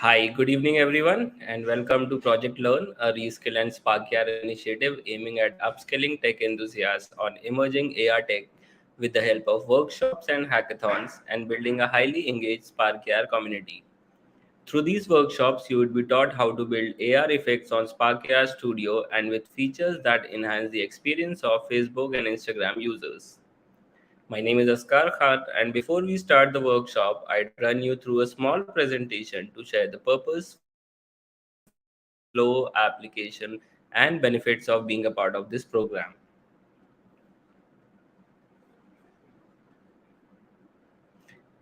Hi, good evening, everyone, and welcome to Project Learn, a Reskill and Spark AR initiative aiming at upskilling tech enthusiasts on emerging AR tech with the help of workshops and hackathons and building a highly engaged Spark AR community. Through these workshops, you would be taught how to build AR effects on Spark AR Studio and with features that enhance the experience of Facebook and Instagram users. My name is Askar Khan, and before we start the workshop, I'd run you through a small presentation to share the purpose, flow, application, and benefits of being a part of this program.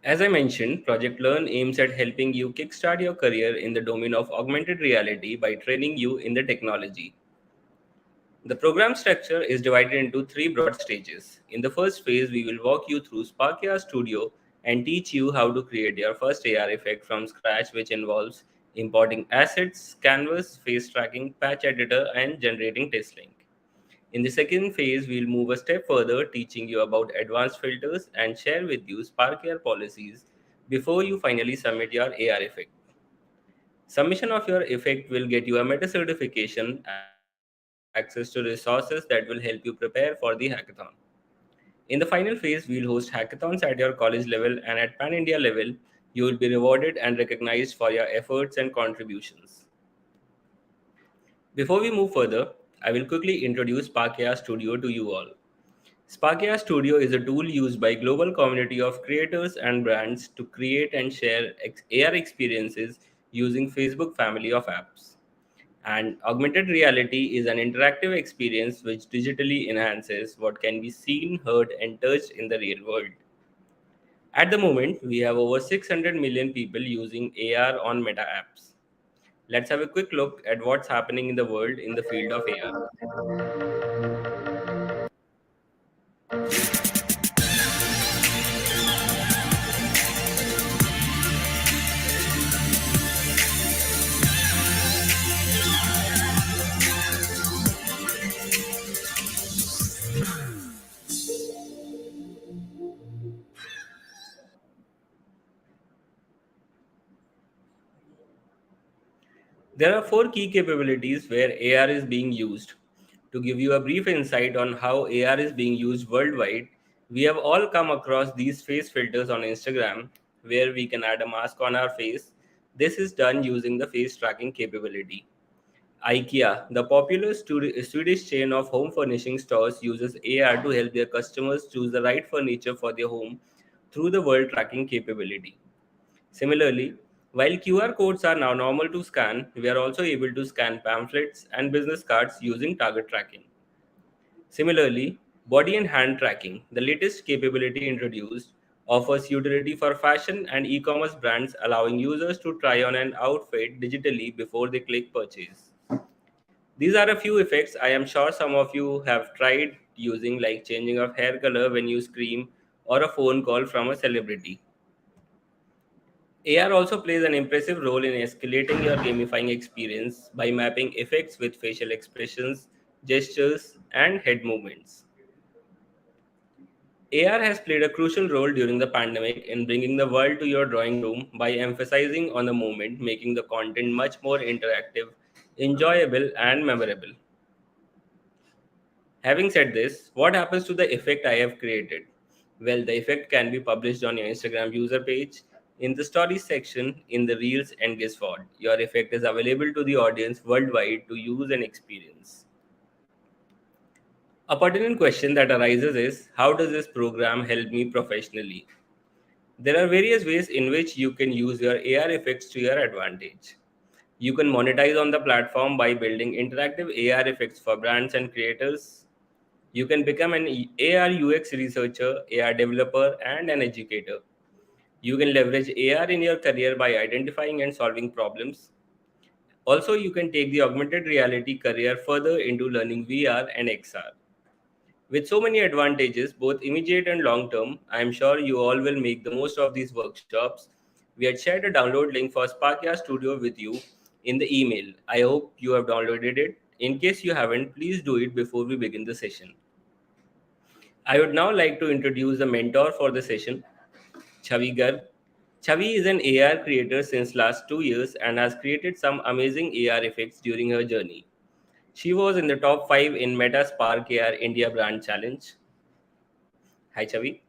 As I mentioned, Project Learn aims at helping you kickstart your career in the domain of augmented reality by training you in the technology. The program structure is divided into three broad stages. In the first phase, we will walk you through Spark AR Studio and teach you how to create your first AR effect from scratch, which involves importing assets, canvas, face tracking, patch editor, and generating test link. In the second phase, we'll move a step further, teaching you about advanced filters and share with you Spark AR policies before you finally submit your AR effect. Submission of your effect will get you a meta certification, access to resources that will help you prepare for the hackathon. In the final phase, we'll host hackathons at your college level and at pan India level. You will be rewarded and recognized for your efforts and contributions. Before we move further, I will quickly introduce Spark AR Studio to you all. Spark AR Studio is a tool used by global community of creators and brands to create and share AR experiences using Facebook family of apps. And augmented reality is an interactive experience which digitally enhances what can be seen, heard, and touched in the real world. At the moment, we have over 600 million people using AR on Meta apps. Let's have a quick look at what's happening in the world in the field of AR. There are four key capabilities where AR is being used. To give you a brief insight on how AR is being used worldwide, we have all come across these face filters on Instagram where we can add a mask on our face. This is done using the face tracking capability. IKEA, the popular Swedish chain of home furnishing stores, uses AR to help their customers choose the right furniture for their home through the world tracking capability. Similarly, while QR codes are now normal to scan, we are also able to scan pamphlets and business cards using target tracking. Similarly, body and hand tracking, the latest capability introduced, offers utility for fashion and e-commerce brands, allowing users to try on an outfit digitally before they click purchase. These are a few effects I am sure some of you have tried using, like changing of hair color when you scream or a phone call from a celebrity. AR also plays an impressive role in escalating your gamifying experience by mapping effects with facial expressions, gestures, and head movements. AR has played a crucial role during the pandemic in bringing the world to your drawing room by emphasizing on the moment, making the content much more interactive, enjoyable, and memorable. Having said this, what happens to the effect I have created? Well, the effect can be published on your Instagram user page, in the stories section, in the reels, and guess what? Your effect is available to the audience worldwide to use and experience. A pertinent question that arises is, how does this program help me professionally? There are various ways in which you can use your AR effects to your advantage. You can monetize on the platform by building interactive AR effects for brands and creators. You can become an AR UX researcher, AR developer, and an educator. You can leverage AR in your career by identifying and solving problems. Also, you can take the augmented reality career further into learning VR and XR. With so many advantages, both immediate and long term, I am sure you all will make the most of these workshops. We had shared a download link for Sparkia Studio with you in the email. I hope you have downloaded it. In case you haven't, please do it before we begin the session. I would now like to introduce the mentor for the session, Chavi Garg. Chavi is an AR creator since last 2 years and has created some amazing AR effects during her journey. She was in the top 5 in Meta Spark AR India Brand Challenge. Hi, Chavi.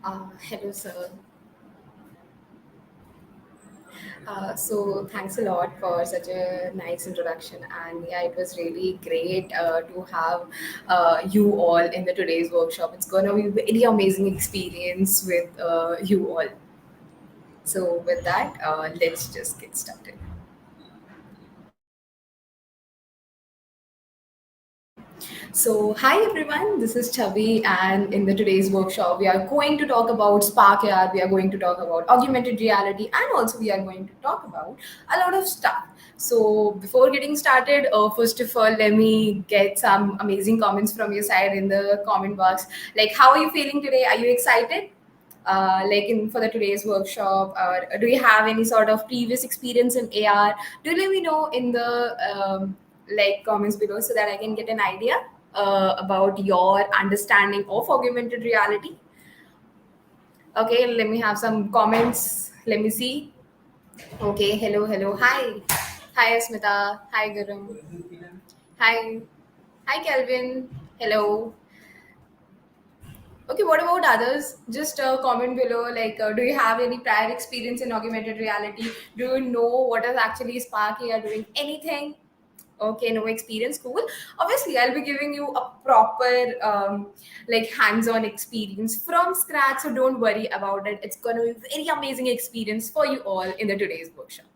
Hello, sir. So thanks a lot for such a nice introduction, and yeah, it was really great to have you all in the today's workshop. It's gonna be a very amazing experience with you all. So with that, let's just get started. So, hi everyone, this is Chavi, and in the today's workshop, we are going to talk about Spark AR, we are going to talk about augmented reality, and also we are going to talk about a lot of stuff. So, before getting started, first of all, let me get some amazing comments from your side in the comment box. Like, how are you feeling today? Are you excited? Like in for the today's workshop, or do you have any sort of previous experience in AR? Do let me know in the like comments below so that I can get an idea about your understanding of augmented reality. Okay, let me have some comments. Let me see. Okay, hello, hello, hi, hi Asmita, hi Garam, hi, hi Kelvin, hello. Okay, what about others? Just comment below. Like, do you have any prior experience in augmented reality? Do you know what is actually Spark here doing? Anything? Okay, no experience. Cool. Obviously, I'll be giving you a proper, like, hands-on experience from scratch. So don't worry about it. It's gonna be a very amazing experience for you all in the today's workshop.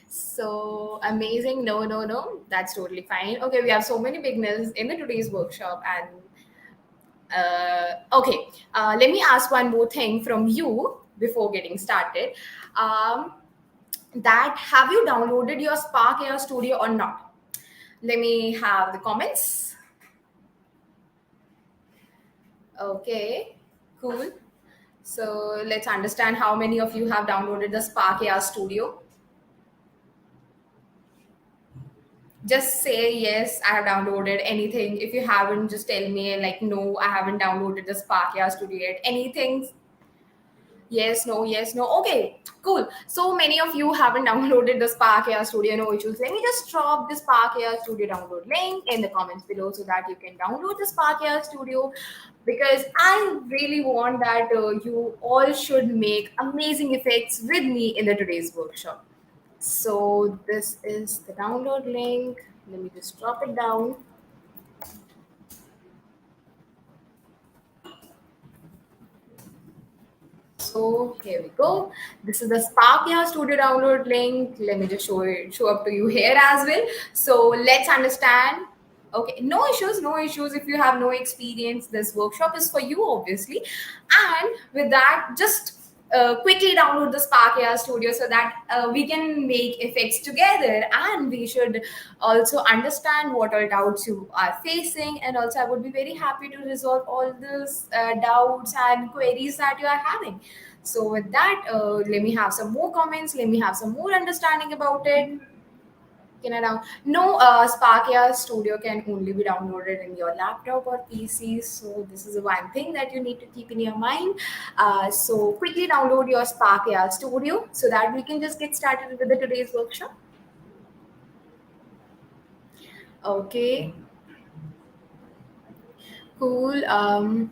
So amazing. No, no, no. That's totally fine. Okay, we have so many beginners in the today's workshop, and okay, let me ask one more thing from you before getting started. Um, that have you downloaded your Spark Air Studio or not? Let me have the comments. Okay, cool. So let's understand how many of you have downloaded the Spark Air Studio. Just say yes, I have downloaded anything. If you haven't, just tell me like no, I haven't downloaded the Spark Air Studio yet. Anything. Yes, no, yes, no. Okay, cool. So many of you haven't downloaded the Spark AI Studio, no issues. Let me just drop the Spark AI Studio download link in the comments below so that you can download the Spark AI Studio, because I really want that you all should make amazing effects with me in the today's workshop. So this is the download link. Let me just drop it down. So here we go. This is the Sparkia Studio download link. Let me just show up to you here as well. So let's understand. Okay, no issues, no issues. If you have no experience, this workshop is for you, obviously. And with that, just quickly download the Spark AI Studio so that we can make effects together, and we should also understand what all doubts you are facing. And also, I would be very happy to resolve all those doubts and queries that you are having. So, with that, let me have some more comments. Let me have some more understanding about it. Can I now? No, Sparkia Studio can only be downloaded in your laptop or PC. So this is one thing that you need to keep in your mind. So quickly download your Sparkia Studio so that we can just get started with the today's workshop. Okay, cool.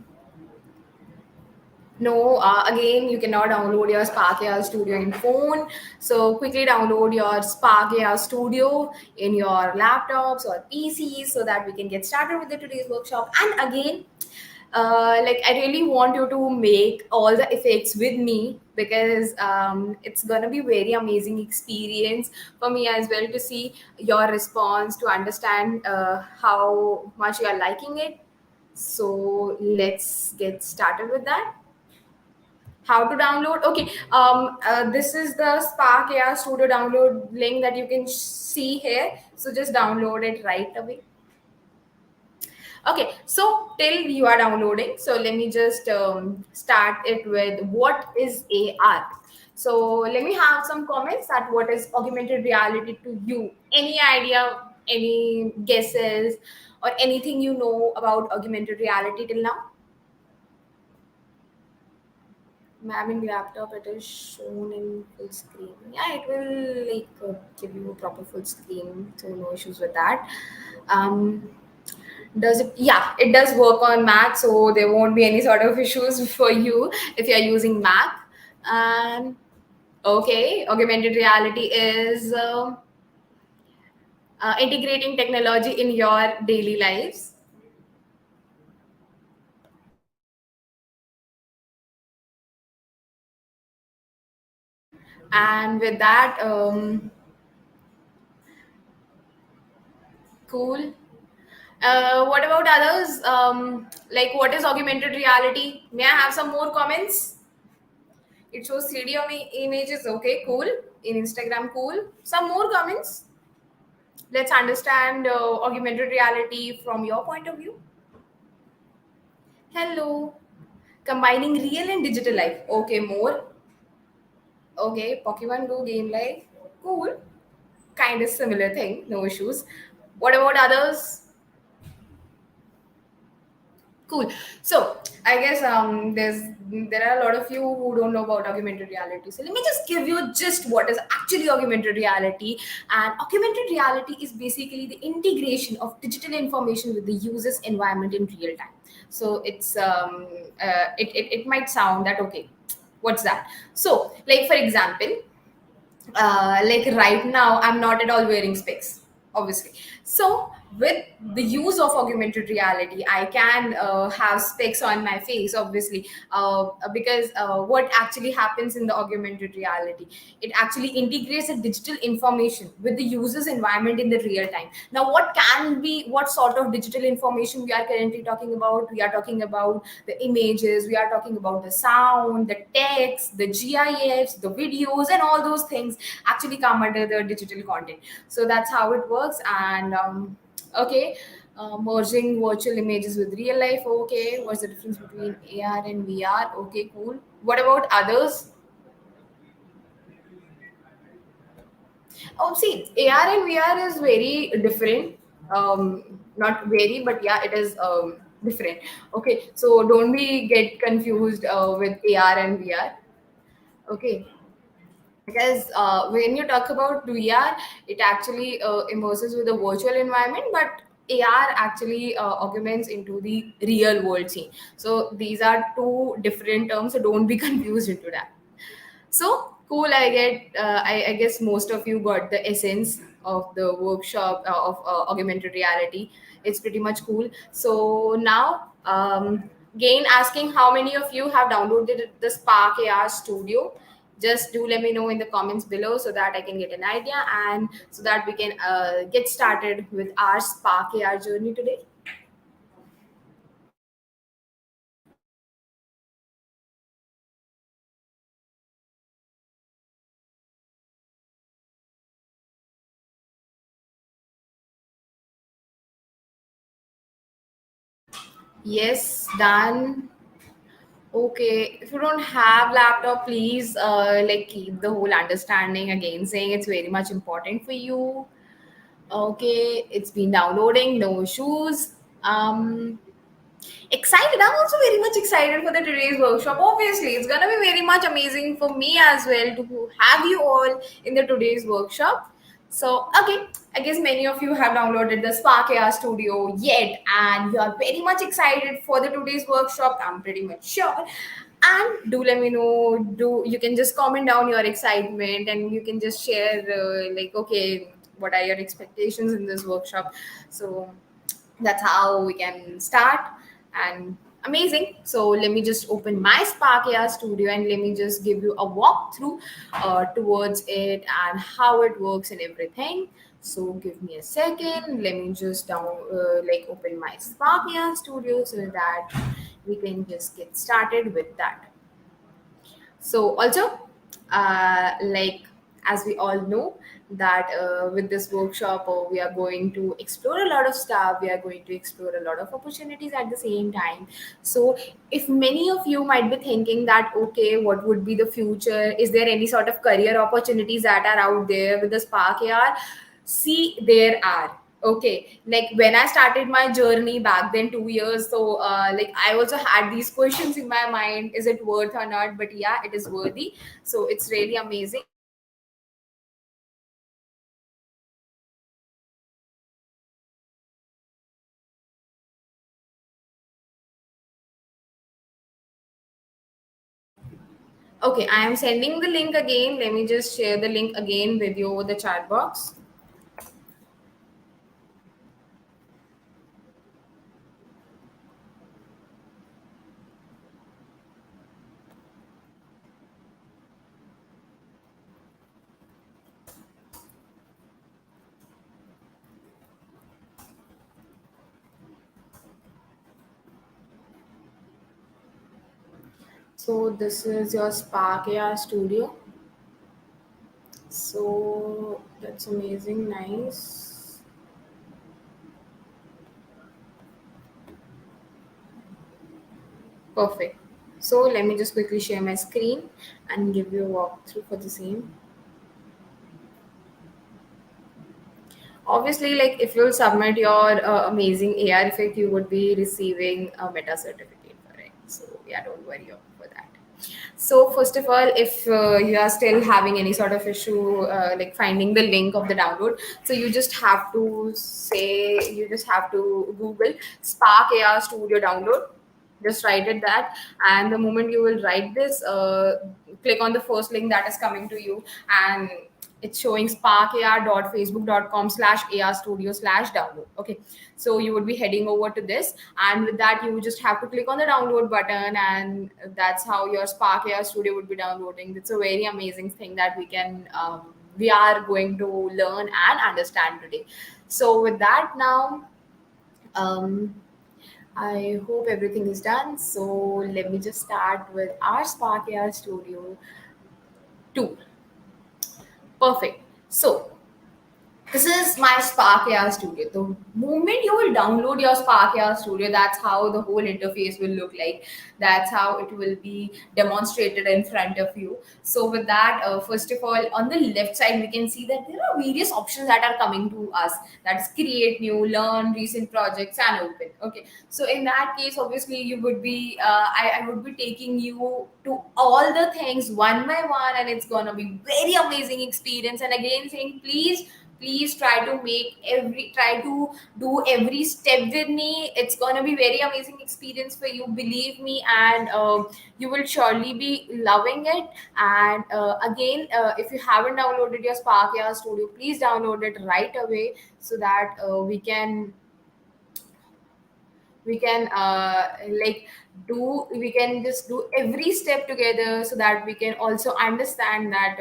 No, again, you cannot download your Spark AI Studio in phone. So quickly download your Spark AI Studio in your laptops or PCs so that we can get started with the today's workshop. And again, like I really want you to make all the effects with me, because it's gonna be very amazing experience for me as well to see your response, to understand how much you are liking it. So let's get started with that. How to download? Okay, this is the Spark AI Studio download link that you can see here. So just download it right away. Okay, so till you are downloading, so let me just start it with what is AR. So let me have some comments that what is augmented reality to you. Any idea? Any guesses or anything you know about augmented reality till now? Ma'am, in laptop it is shown in full screen. Yeah, it will like give you a proper full screen, so no issues with that. Um, does it? Yeah, it does work on Mac, so there won't be any sort of issues for you if you are using Mac. And okay, augmented reality is integrating technology in your daily lives. And with that, cool. What about others? Like, what is augmented reality? May I have some more comments? It shows 3D images. Okay, cool. In Instagram, cool. Some more comments. Let's understand augmented reality from your point of view. Hello. Combining real and digital life. Okay, more. Okay, Pokemon Go game life. Cool. Kind of similar thing. No issues. What about others? Cool. So I guess there are a lot of you who don't know about augmented reality. So let me just give you just what is actually augmented reality. And augmented reality is basically the integration of digital information with the user's environment in real time. So it might sound that okay, what's that? So like for example, like right now I'm not at all wearing specs, obviously. So with the use of augmented reality I can have specs on my face, obviously, because what actually happens in the augmented reality, it actually integrates the digital information with the user's environment in the real time. Now what sort of digital information we are currently talking about? We are talking about the images, we are talking about the sound, the text, the gifs, the videos, and all those things actually come under the digital content. So that's how it works. And okay, merging virtual images with real life. Okay, what's the difference between AR and VR? Okay, cool. What about others? Oh, see, AR and VR is very different. Not very, but yeah, it is different. Okay, so don't be get confused with AR and VR. Okay, because when you talk about VR, it actually immerses with a virtual environment, but AR actually augments into the real world scene. So these are two different terms, so don't be confused into that. So cool. I guess most of you got the essence of the workshop of augmented reality. It's pretty much cool. So now, again, asking how many of you have downloaded the Spark AR Studio. Just do let me know in the comments below so that I can get an idea and so that we can get started with our Spark AR journey today. Yes, done. Okay, if you don't have laptop, please like keep the whole understanding again, saying it's very much important for you. Okay, it's been downloading, no issues. Excited. I'm also very much excited for the today's workshop. Obviously, it's gonna be very much amazing for me as well to have you all in the today's workshop. So, okay, I guess many of you have downloaded the Spark AR Studio yet, and you are very much excited for the today's workshop. I'm pretty much sure. And do let me know. Do you can just comment down your excitement, and you can just share like, okay, what are your expectations in this workshop? So that's how we can start. And amazing. So let me just open my Spark AR Studio and let me just give you a walkthrough towards it and how it works and everything. So give me a second. Let me just like open my Spark AR Studio so that we can just get started with that. So also, like as we all know that with this workshop we are going to explore a lot of stuff, we are going to explore a lot of opportunities at the same time. So if many of you might be thinking that okay, what would be the future, is there any sort of career opportunities that are out there with the Spark AR? See, there are. Okay, like when I started my journey back then 2 years, so like I also had these questions in my mind: is it worth or not? But yeah, it is worthy. So it's really amazing. Okay, I am sending the link again. Let me just share the link again with you over the chat box. So this is your Spark AI Studio. So that's amazing, nice. Perfect. So let me just quickly share my screen and give you a walkthrough for the same. Obviously, like if you'll submit your amazing AI effect, you would be receiving a meta certificate for it. So yeah, don't worry for that. So first of all, if you are still having any sort of issue, like finding the link of the download, so you just have to Google Spark AR Studio download. Just write it that, and the moment you will write this, click on the first link that is coming to you, and it's showing sparkar.facebook.com/ar studio slash download. Okay, so you would be heading over to this, and with that you would just have to click on the download button, and that's how your Spark AR Studio would be downloading. It's a very amazing thing that we are going to learn and understand today. So with that now, um, I hope everything is done. So let me just start with our Spark AR Studio 2. Perfect. So this is my Spark AI Studio. The moment you will download your Spark AI Studio, that's how the whole interface will look like. That's how it will be demonstrated in front of you. So, with that, first of all, on the left side, we can see that there are various options that are coming to us. That is create new, learn, recent projects, and open. Okay. So, in that case, obviously, you would be, I would be taking you to all the things one by one, and it's gonna be very amazing experience. And again, saying please try to do every step with me. It's going to be very amazing experience for you, believe me, and you will surely be loving it. And again, if you haven't downloaded your Spark AI Studio, please download it right away so that we can like do we can just do every step together so that we can also understand that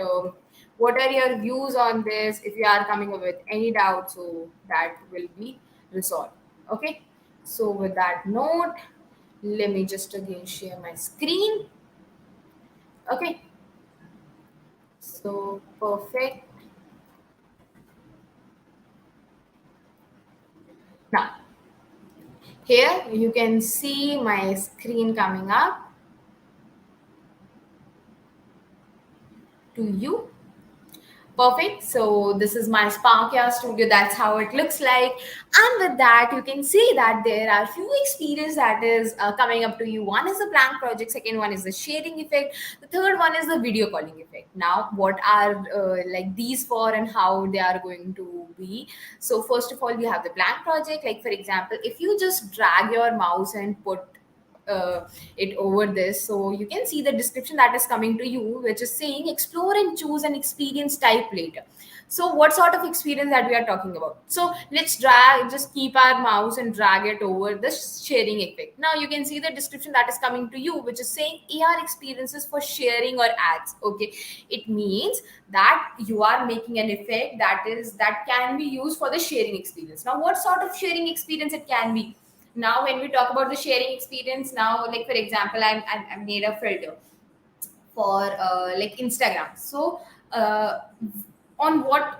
what are your views on this. If you are coming up with any doubt, so that will be resolved. Okay, so with that note, let me just again share my screen. Okay, so perfect. Now here you can see my screen coming up to you. Perfect. So this is my Sparkia studio. That's how it looks like. And with that, you can see that there are few experience that is coming up to you. One is the blank project. Second one is the sharing effect. The third one is the video calling effect. Now, what are like these for and how they are going to be? So first of all, we have the blank project. Like for example, if you just drag your mouse and put it over this, so you can see the description that is coming to you, which is saying explore and choose an experience type later. So what sort of experience that we are talking about? So let's just keep our mouse and drag it over the sharing effect. Now you can see the description that is coming to you, which is saying AR experiences for sharing or ads. Okay, it means that you are making an effect that can be used for the sharing experience. Now what sort of sharing experience it can be? Now when we talk about the sharing experience, now like for example, I made a filter for like Instagram. So on what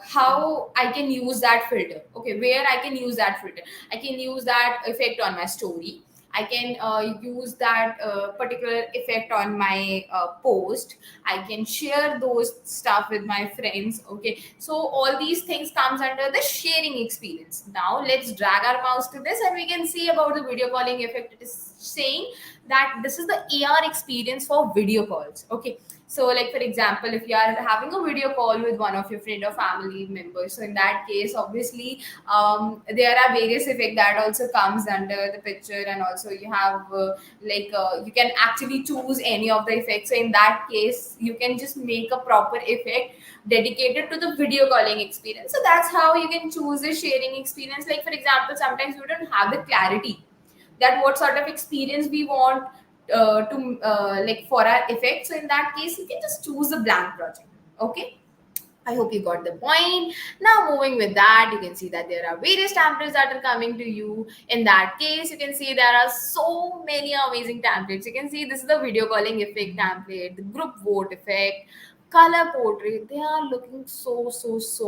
how I can use that filter? Okay, where I can use that filter? I can use that effect on my story. I can use that particular effect on my post. I can share those stuff with my friends. Okay, so all these things comes under the sharing experience. Now let's drag our mouse to this and we can see about the video calling effect. It is saying that this is the AR experience for video calls. Okay, so like for example, if you are having a video call with one of your friend or family members, so in that case obviously there are various effect that also comes under the picture, and also you have you can actually choose any of the effects. So in that case you can just make a proper effect dedicated to the video calling experience. So that's how you can choose a sharing experience. Like for example, sometimes you don't have the clarity that what sort of experience we want to like for our effect. So in that case you can just choose a blank project. Okay, I hope you got the point. Now, moving with that, you can see that there are various templates that are coming to you. In that case, you can see there are so many amazing templates. You can see this is the video calling effect template, the group vote effect, color portrait. They are looking so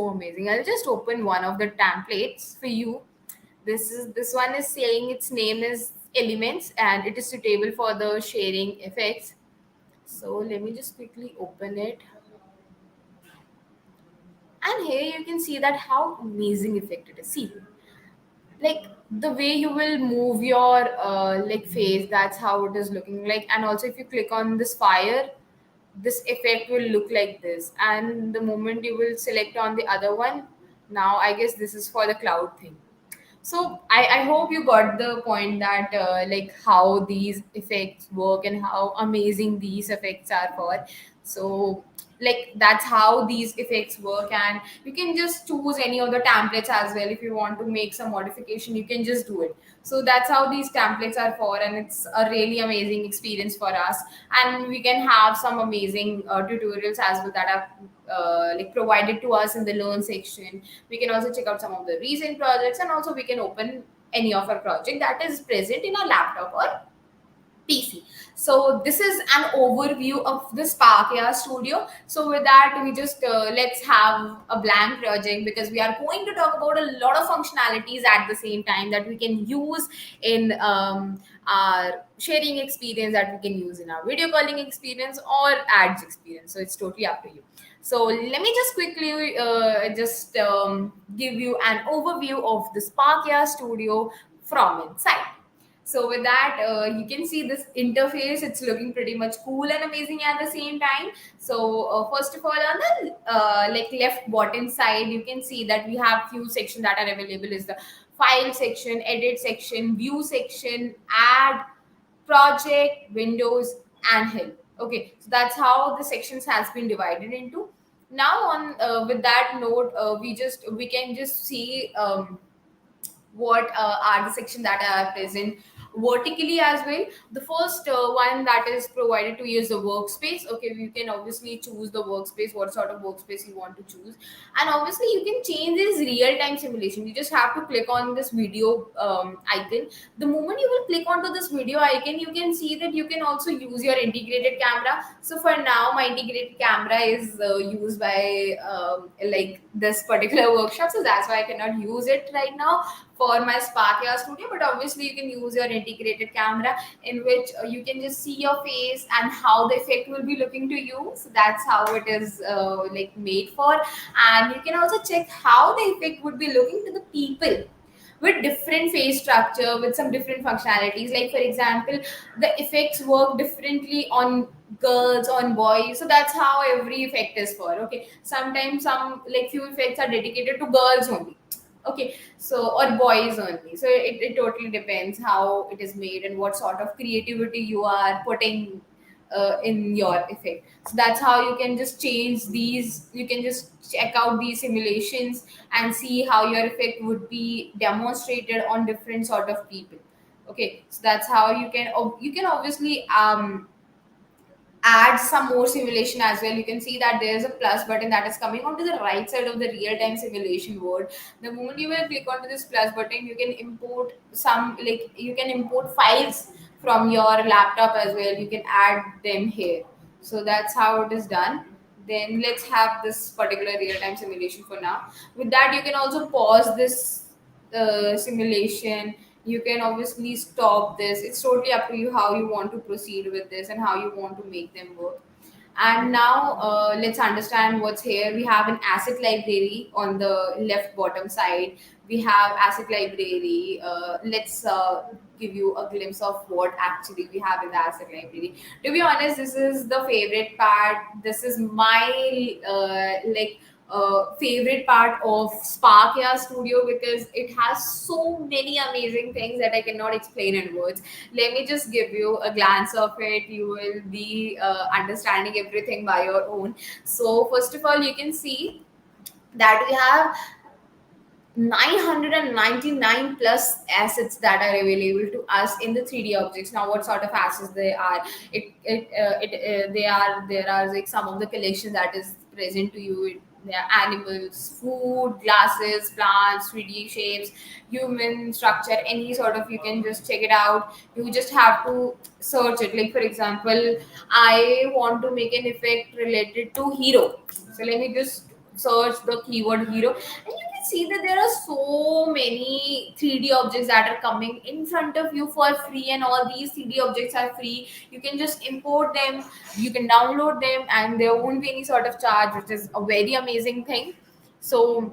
amazing. I'll just open one of the templates for you. This one is saying its name is elements and it is suitable for the sharing effects. So let me just quickly open it. And here you can see that how amazing effect it is. See, like the way you will move your like face, that's how it is looking like. And also if you click on this fire, this effect will look like this. And the moment you will select on the other one, now I guess this is for the cloud thing. So I hope you got the point that like how these effects work and how amazing these effects are for. So like that's how these effects work, and you can just choose any of the templates as well. If you want to make some modification, you can just do it. So that's how these templates are for, and it's a really amazing experience for us. And we can have some amazing tutorials as well that are like provided to us in the learn section. We can also check out some of the recent projects, and also we can open any of our project that is present in our laptop or PC. So this is an overview of the Spark AI Studio. So with that, we just let's have a blank project, because we are going to talk about a lot of functionalities at the same time that we can use in our sharing experience, that we can use in our video calling experience or ads experience. So it's totally up to you. So let me just quickly just give you an overview of the Spark AI Studio from inside. So with that, you can see this interface. It's looking pretty much cool and amazing at the same time. So first of all, on the like left bottom side, you can see that we have few sections that are available. Is the file section, edit section, view section, add, project, windows, and help. Okay, so that's how the sections has been divided into. Now on with that note, we can just see what are the section that are present vertically as well. The first one that is provided to you is the workspace. Okay, you can obviously choose the workspace, what sort of workspace you want to choose. And obviously you can change this real-time simulation. You just have to click on this video icon. The moment you will click onto this video icon, you can see that you can also use your integrated camera. So for now my integrated camera is used by like this particular workshop, so that's why I cannot use it right now for my Spark AI Studio. But obviously you can use your integrated camera, in which you can just see your face and how the effect will be looking to you. So that's how it is like made for. And you can also check how the effect would be looking to the people with different face structure, with some different functionalities. Like for example, the effects work differently on girls, on boys. So that's how every effect is for. Okay, sometimes some like few effects are dedicated to girls only. Okay, so or boys only. So it totally depends how it is made and what sort of creativity you are putting in your effect. So that's how you can just change these. You can just check out these simulations and see how your effect would be demonstrated on different sort of people. Okay, so that's how you can obviously add some more simulation as well. You can see that there is a plus button that is coming onto the right side of the real-time simulation board. The moment you will click onto this plus button, you can import some, like you can import files from your laptop as well. You can add them here. So that's how it is done. Then let's have this particular real-time simulation for now. With that, you can also pause this simulation. You can obviously stop this. It's totally up to you how you want to proceed with this and how you want to make them work. And now let's understand what's here. We have an asset library on the left bottom side. We have asset library. Let's give you a glimpse of what actually we have in the asset library. To be honest, this is the favorite part. This is my favorite part of Spark AI Studio because it has so many amazing things that I cannot explain in words. Let me just give you a glance of it. You will be understanding everything by your own. So, first of all, you can see that we have 999 plus assets that are available to us in the 3D objects. Now what sort of assets they are, they are, there are like some of the collection that is present to you. There are animals, food, glasses, plants, 3D shapes, human structure, any sort of, you can just check it out. You just have to search it. Like for example, I want to make an effect related to hero, so let me just search the keyword hero, and you can see that there are so many 3D objects that are coming in front of you for free, and all these 3D objects are free. You can just import them, you can download them, and there won't be any sort of charge, which is a very amazing thing. So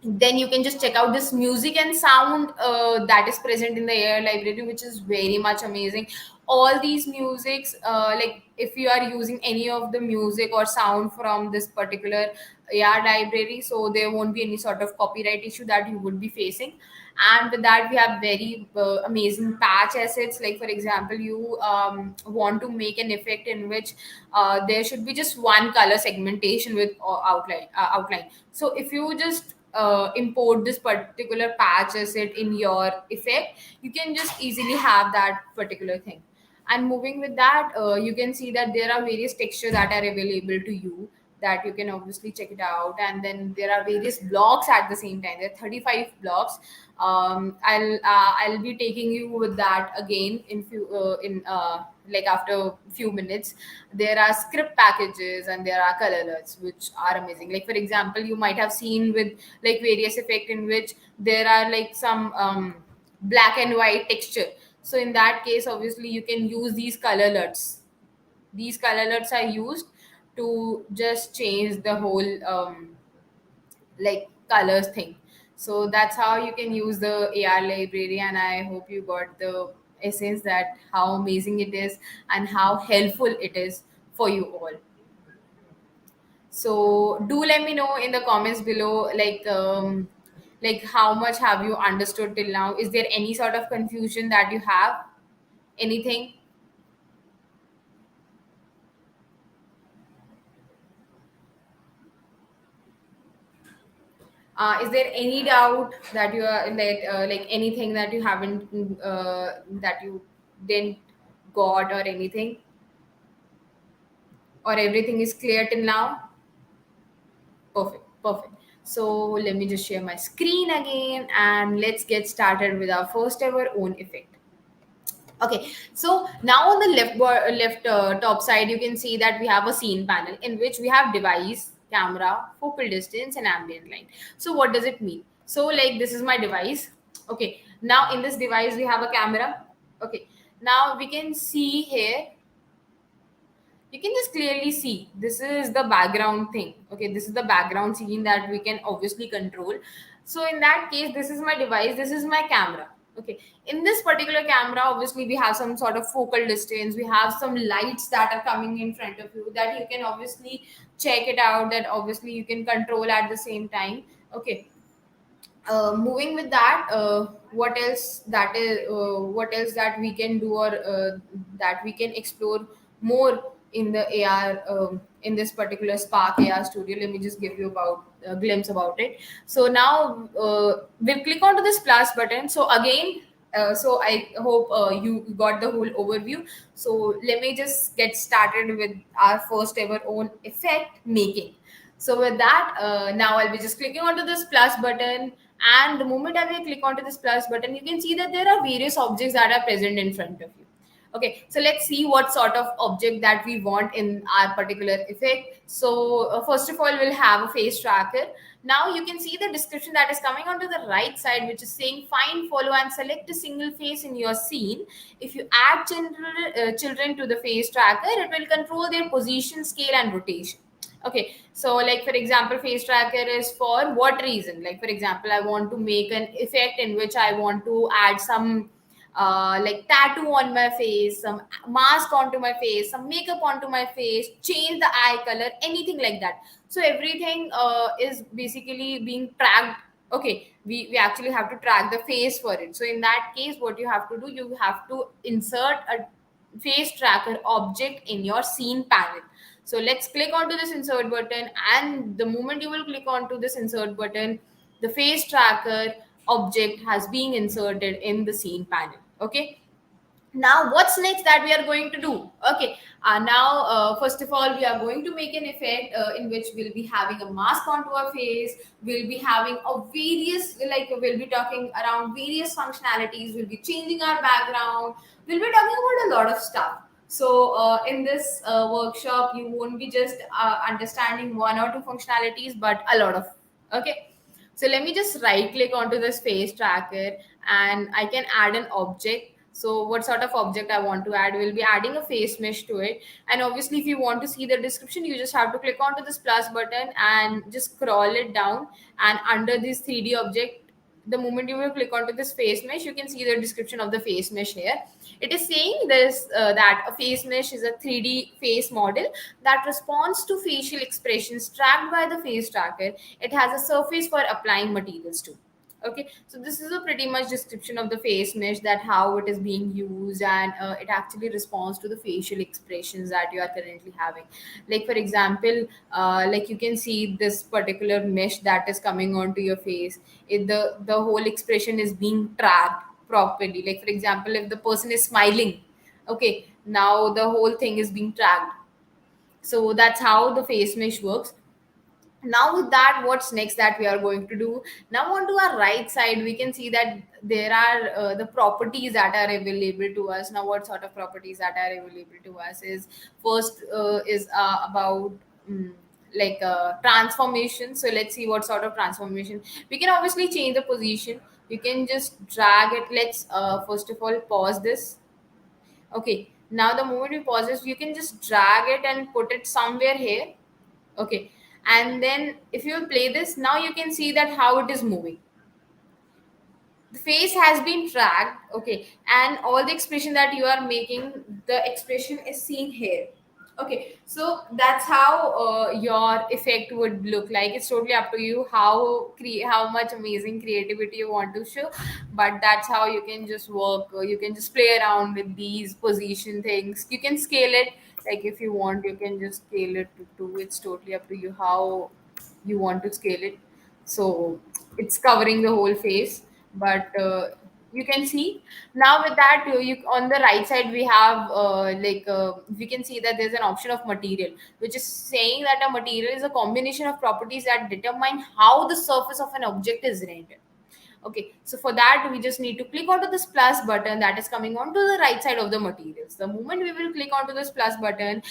then you can just check out this music and sound that is present in the AI library, which is very much amazing. All these musics, like if you are using any of the music or sound from this particular AI library, so there won't be any sort of copyright issue that you would be facing. And with that, we have very amazing patch assets. Like for example, you want to make an effect in which there should be just one color segmentation with outline. So if you just import this particular patch asset in your effect, you can just easily have that particular thing. And moving with that, you can see that there are various textures that are available to you, that you can obviously check it out. And then there are various blocks at the same time. There are 35 blocks. I'll be taking you with that again in few in like after a few minutes. There are script packages and there are color alerts, which are amazing. Like for example, you might have seen with like various effect in which there are like some black and white texture. So in that case, obviously you can use these color alerts. These color alerts are used to just change the whole like colors thing. So that's how you can use the AR library, and I hope you got the essence that how amazing it is and how helpful it is for you all. So do let me know in the comments below, like how much have you understood till now? Is there any sort of confusion that you have? Anything? Is there any doubt that you are like anything that you haven't that you didn't got or anything, or everything is clear till now? Perfect, perfect. So let me just share my screen again and let's get started with our first ever own effect. Okay, so now on the left top side, you can see that we have a scene panel in which we have device, camera, focal distance, and ambient light. So what does it mean? So like this is my device. Okay, now in this device we have a camera. Okay, now we can see here, you can just clearly see this is the background thing. Okay, this is the background scene that we can obviously control. So in that case, this is my device, this is my camera. Okay, in this particular camera, obviously we have some sort of focal distance, we have some lights that are coming in front of you that you can obviously check it out, that obviously you can control at the same time. Okay, moving with that, what else that we can do, or that we can explore more in the AR, in this particular Spark AR Studio. Let me just give you about a glimpse about it. So now we'll click onto this plus button. So again, so I hope you got the whole overview. So let me just get started with our first ever own effect making. So with that, now I'll be just clicking onto this plus button, and the moment I will click onto this plus button, you can see that there are various objects that are present in front of you. Okay, so let's see what sort of object that we want in our particular effect. So first of all, we'll have a face tracker. Now you can see the description that is coming onto the right side, which is saying find, follow, and select a single face in your scene. If you add children to the face tracker, it will control their position, scale, and rotation. Okay, so like for example, face tracker is for what reason? Like for example, I want to make an effect in which I want to add some like tattoo on my face, some mask onto my face, some makeup onto my face, change the eye color, anything like that. So everything is basically being tracked. Okay, we actually have to track the face for it. So in that case, what you have to do, you have to insert a face tracker object in your scene panel. So let's click onto this insert button, and the moment you will click onto this insert button, the face tracker object has been inserted in the scene panel. Okay, now what's next that we are going to do? Okay, now first of all, we are going to make an effect in which we'll be having a mask onto our face. We'll be having a various, like we'll be talking around various functionalities. We'll be changing our background. We'll be talking about a lot of stuff. So in this workshop, you won't be just understanding one or two functionalities, but a lot of. Okay, so let me just right click onto this face tracker, and I can add an object. So what sort of object I want to add? We'll be adding a face mesh to it. And obviously, if you want to see the description, you just have to click onto this plus button and just scroll it down. And under this 3D object, the moment you will click onto this face mesh, you can see the description of the face mesh here. It is saying this that a face mesh is a 3D face model that responds to facial expressions tracked by the face tracker. It has a surface for applying materials to. Okay, so this is a pretty much description of the face mesh, that how it is being used, and it actually responds to the facial expressions that you are currently having. Like for example, like you can see this particular mesh that is coming onto your face. The whole expression is being tracked properly. Like for example, if the person is smiling, okay, now the whole thing is being tracked. So that's how the face mesh works. Now with that, what's next that we are going to do? Now onto our right side, we can see that there are the properties that are available to us. Now what sort of properties that are available to us is, first is about like transformation. So let's see what sort of transformation. We can obviously change the position. You can just drag it. Let's first of all pause this. Okay, now the moment you pause this, you can just drag it and put it somewhere here. Okay, and then if you play this, now you can see that how it is moving. The face has been tracked. Okay, and all the expression that you are making, the expression is seen here. Okay, so that's how your effect would look like. It's totally up to you how much amazing creativity you want to show, but that's how you can just work. You can just play around with these position things. You can scale it, like if you want, you can just scale it to two. It's totally up to you how you want to scale it. So it's covering the whole face, but you can see now with that, you on the right side we have we can see that there's an option of material, which is saying that a material is a combination of properties that determine how the surface of an object is rendered. Okay, so for that we just need to click onto this plus button that is coming onto the right side of the materials. The moment we will click onto this plus button,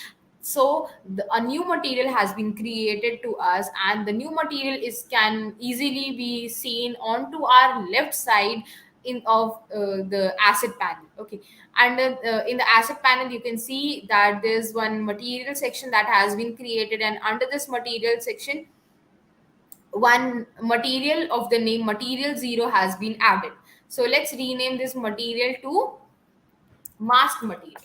so a new material has been created to us, and the new material is can easily be seen onto our left side in of the asset panel. Okay, and in the asset panel you can see that there's one material section that has been created, and under this material section, one material of the name material 0 has been added. So let's rename this material to mask material.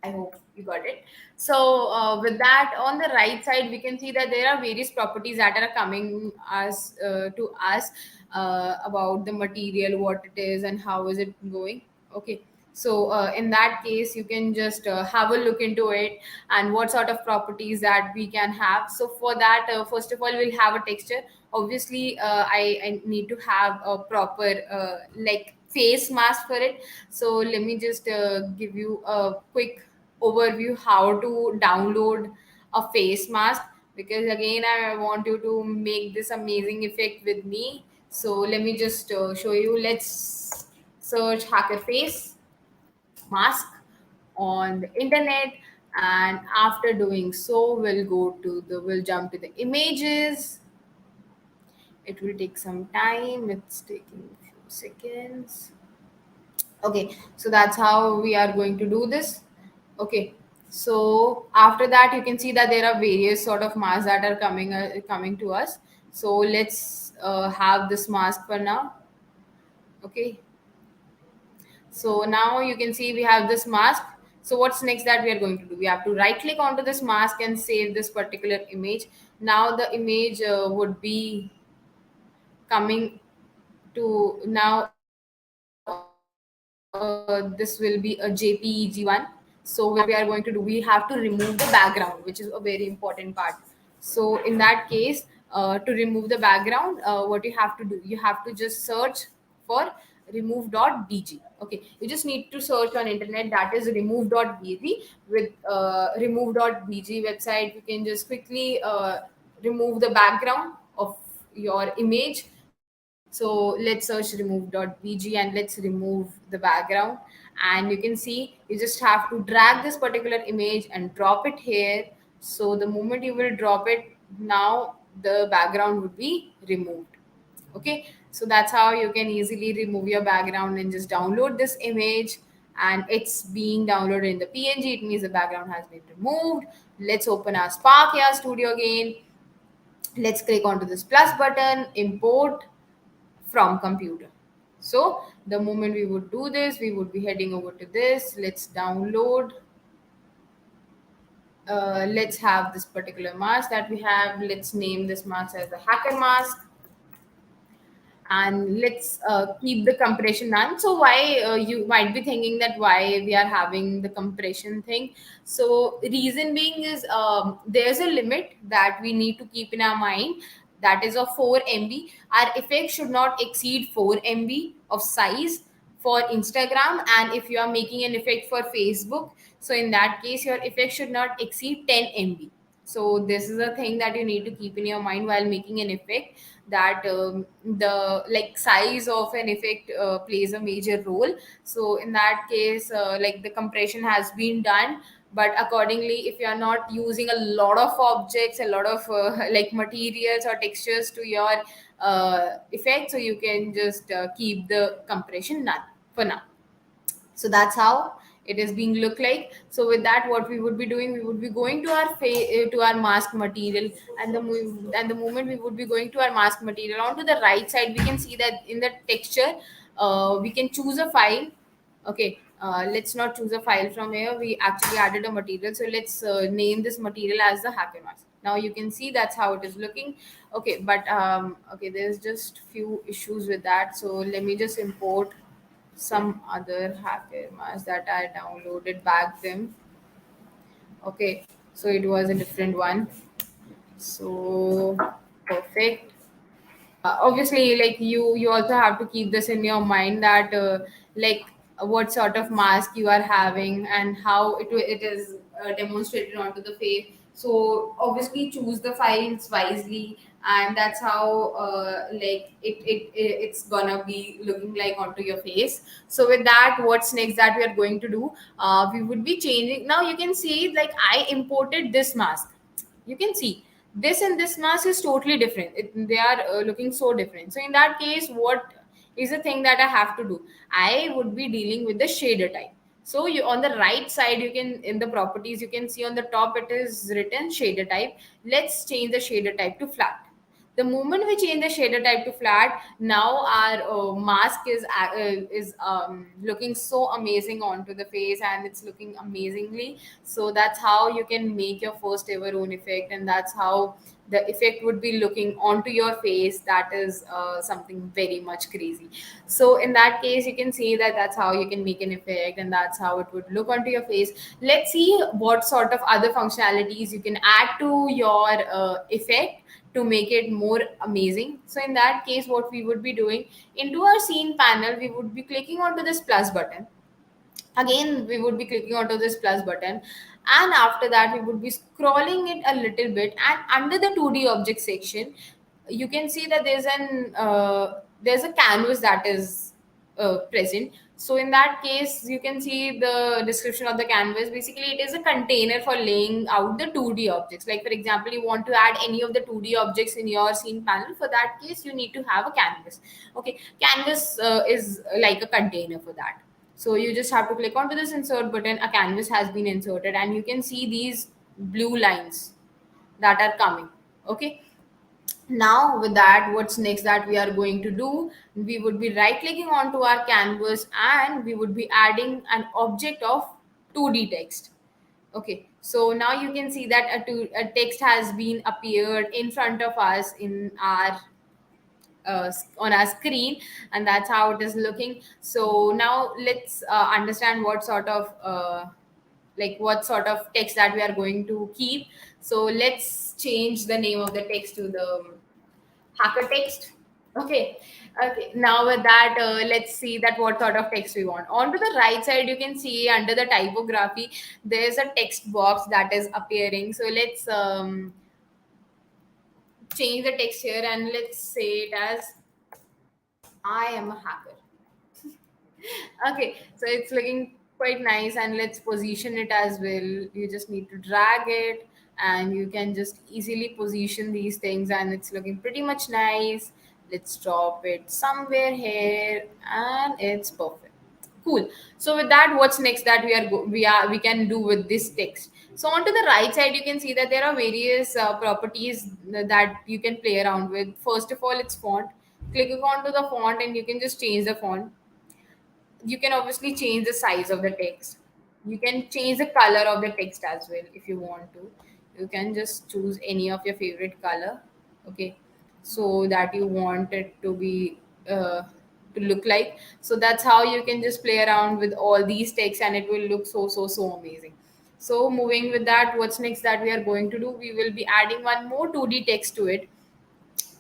I hope you got it. So with that, on the right side, we can see that there are various properties that are coming us to us about the material, what it is, and how is it going. Okay. So in that case, you can just have a look into it and what sort of properties that we can have. So for that, first of all, we'll have a texture. Obviously, I need to have a proper like face mask for it. So let me just give you a quick overview how to download a face mask, because again I want you to make this amazing effect with me. So let me just show you. Let's search hacker face. mask on the internet. And after doing so, we'll jump to the images. It will take some time, it's taking a few seconds. Okay, so that's how we are going to do this. Okay, so after that you can see that there are various sort of masks that are coming to us. So let's have this mask for now. Okay, so now you can see we have this mask. So what's next that we are going to do? We have to right click onto this mask and save this particular image. Now the image would be coming to now. This will be a JPEG one. So what we are going to do, we have to remove the background, which is a very important part. So in that case, to remove the background, what you have to do, you have to just search for remove.bg. Okay, you just need to search on internet, that is remove.bg. With remove.bg website, you can just quickly remove the background of your image. So let's search remove.bg and let's remove the background. And you can see you just have to drag this particular image and drop it here. So the moment you will drop it, now the background would be removed. Okay, so that's how you can easily remove your background and just download this image. And it's being downloaded in the png, it means the background has been removed. Let's open our Spark AI Studio again. Let's click onto this plus button, import from computer. So the moment we would do this, we would be heading over to this. Let's download. Let's have this particular mask that we have. Let's name this mask as the hacker mask. And let's keep the compression none. So why, you might be thinking that why we are having the compression thing. So reason being is, there's a limit that we need to keep in our mind, that is of 4 MB. Our effect should not exceed 4 MB of size for Instagram. And if you are making an effect for Facebook, so in that case your effect should not exceed 10 MB. So this is a thing that you need to keep in your mind while making an effect, that the like size of an effect plays a major role. So in that case, like the compression has been done, but accordingly, if you are not using a lot of objects, a lot of like materials or textures to your effect, so you can just keep the compression none for now. So that's how it is being look like. So with that, what we would be doing, we would be going to our to our mask material. And the moment we would be going to our mask material, onto the right side we can see that in the texture, we can choose a file. Okay, let's not choose a file from here, we actually added a material. So let's name this material as the hacker mask. Now you can see that's how it is looking. Okay, but okay, there's just few issues with that. So let me just import some other hacker mask that I downloaded back then. Okay, so it was a different one. So perfect. Obviously, like you also have to keep this in your mind, that like what sort of mask you are having and how it is demonstrated onto the face. So obviously choose the files wisely, and that's how like it's gonna be looking like onto your face. So with that, what's next that we are going to do, we would be changing. Now you can see, like, I imported this mask. You can see this and this mask is totally different. They are looking so different. So in that case, what is the thing that I have to do? I would be dealing with the shader type. So you, on the right side, you can, in the properties, you can see on the top it is written shader type. Let's change the shader type to flat. The moment we change the shader type to flat, now our mask is looking so amazing onto the face, and it's looking amazingly. So that's how you can make your first ever own effect, and that's how the effect would be looking onto your face. That is something very much crazy. So in that case, you can see that that's how you can make an effect, and that's how it would look onto your face. Let's see what sort of other functionalities you can add to your effect to make it more amazing. So in that case, what we would be doing, into our scene panel, we would be clicking onto this plus button. Again, we would be clicking onto this plus button, and after that we would be scrolling it a little bit, and under the 2D object section, you can see that there's a canvas that is present. So in that case, you can see the description of the canvas. Basically, it is a container for laying out the 2D objects. Like for example, you want to add any of the 2D objects in your scene panel. For that case, you need to have a canvas. Okay, canvas is like a container for that. So you just have to click onto this insert button. A canvas has been inserted, and you can see these blue lines that are coming. Okay, now with that, what's next that we are going to do, we would be right clicking onto our canvas and we would be adding an object of 2D text. Okay, so now you can see that a text has been appeared in front of us in our on our screen, and that's how it is looking. So now let's understand what sort of what sort of text that we are going to keep. So let's change the name of the text to the hacker text. Okay. Okay, now with that, let's see that what sort of text we want. On to the right side, you can see under the typography there's a text box that is appearing. So let's change the text here and let's say it as I am a hacker. Okay, so it's looking quite nice, and let's position it as well. You just need to drag it and you can just easily position these things, and it's looking pretty much nice. Let's drop it somewhere here and it's perfect. Cool. So with that, what's next that we can do with this text? So on to the right side, you can see that there are various properties that you can play around with. First of all, it's font. Click onto the font and you can just change the font. You can obviously change the size of the text. You can change the color of the text as well if you want to. You can just choose any of your favorite color. Okay, so that you want it to be to look like. So that's how you can just play around with all these texts and it will look so amazing. So moving with that, what's next that we are going to do, we will be adding one more 2D text to it.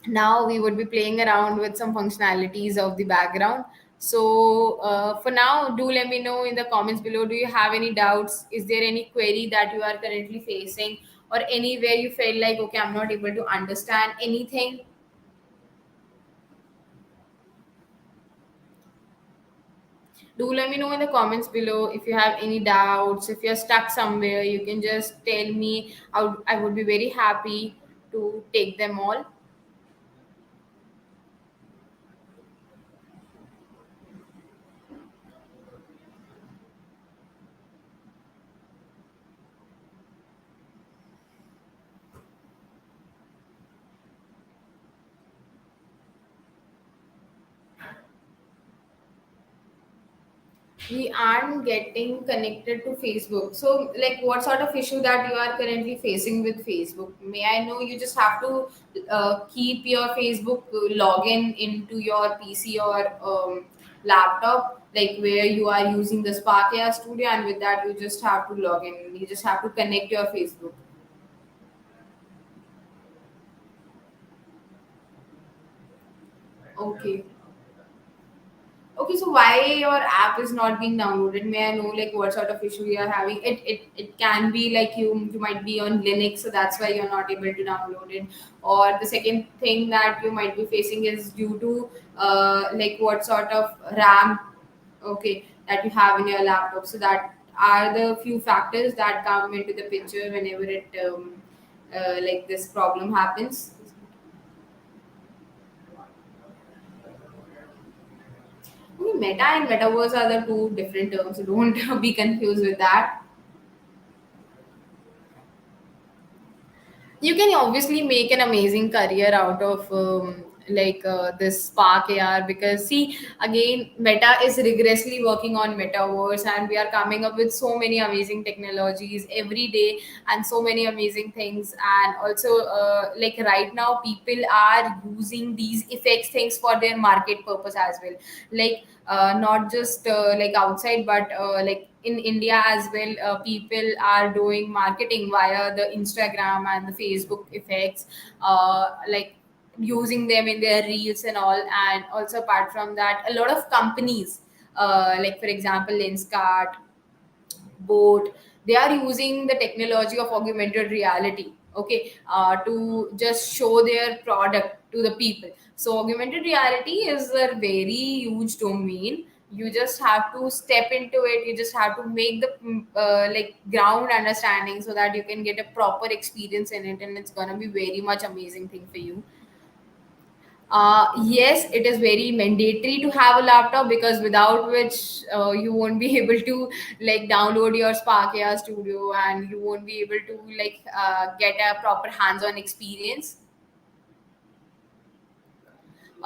Now we would be playing around with some functionalities of the background. So for now, do let me know in the comments below, do you have any doubts? Is there any query that you are currently facing, or anywhere you felt like, okay, I'm not able to understand anything? Do let me know in the comments below. If you have any doubts, if you're stuck somewhere, you can just tell me. I would be very happy to take them all. We aren't getting connected to Facebook. So, like, what sort of issue that you are currently facing with Facebook? May I know? You just have to keep your Facebook login into your PC or laptop, like where you are using the Spark AI Studio, and with that, you just have to log in. You just have to connect your Facebook. Okay. Okay, so why your app is not being downloaded? May I know like what sort of issue you are having? It can be like you might be on Linux, so that's why you're not able to download it. Or the second thing that you might be facing is due to like what sort of RAM, okay, that you have in your laptop. So that are the few factors that come into the picture whenever it like this problem happens. Okay, meta and metaverse are the two different terms, so don't be confused with that. You can obviously make an amazing career out of this Spark AR, because see, again, Meta is rigorously working on metaverse and we are coming up with so many amazing technologies every day and so many amazing things. And also like right now people are using these effects things for their market purpose as well, like not just like outside, but like in India as well, people are doing marketing via the Instagram and the Facebook effects, like using them in their reels and all. And also apart from that, a lot of companies, like for example Lenskart, boat, they are using the technology of augmented reality, okay, to just show their product to the people. So augmented reality is a very huge domain. You just have to step into it. You just have to make the like ground understanding so that you can get a proper experience in it, and it's gonna be very much amazing thing for you. Yes, it is very mandatory to have a laptop, because without which you won't be able to like download your Spark AI Studio, and you won't be able to like get a proper hands-on experience.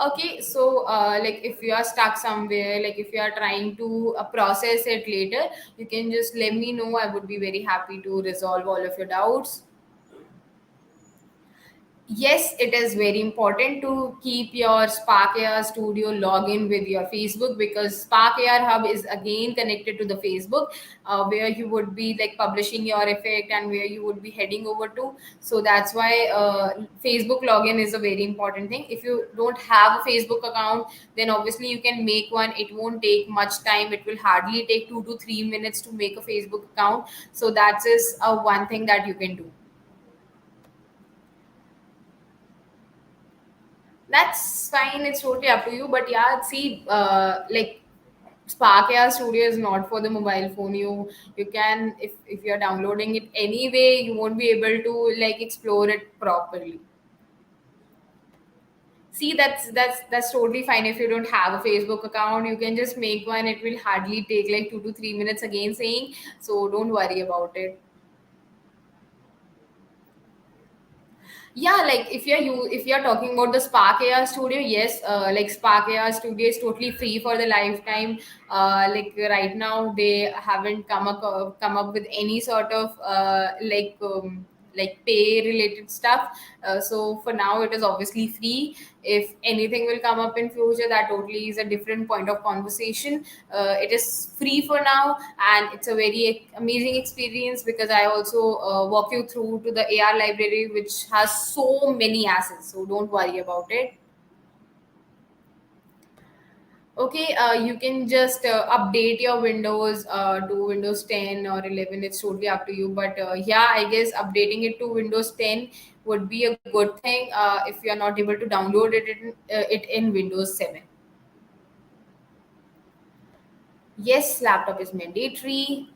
Okay, so like if you are stuck somewhere, like if you are trying to process it later, you can just let me know. I would be very happy to resolve all of your doubts. Yes, it is very important to keep your Spark AR Studio login with your Facebook, because Spark AR Hub is again connected to the Facebook, where you would be like publishing your effect and where you would be heading over to. So that's why Facebook login is a very important thing. If you don't have a Facebook account, then obviously you can make one. It won't take much time. It will hardly take 2 to 3 minutes to make a Facebook account. So that is one thing that you can do. That's fine. It's totally up to you. But yeah, see, like Spark AI Studio is not for the mobile phone. You can, if you're downloading it anyway, you won't be able to like explore it properly. See, that's totally fine. If you don't have a Facebook account, you can just make one. It will hardly take like 2 to 3 minutes again saying. So don't worry about it. Yeah, like if you're talking about the Spark AI Studio, yes, like Spark AI Studio is totally free for the lifetime. Like right now they haven't come up with any sort of like pay related stuff. So for now it is obviously free. If anything will come up in future, that totally is a different point of conversation. It is free for now, and it's a very amazing experience, because I also walk you through to the AR library, which has so many assets. So don't worry about it. Okay, you can just update your Windows to Windows 10 or 11. It's totally up to you. But yeah, I guess updating it to Windows 10 would be a good thing if you're not able to download it in Windows 7. Yes, laptop is mandatory.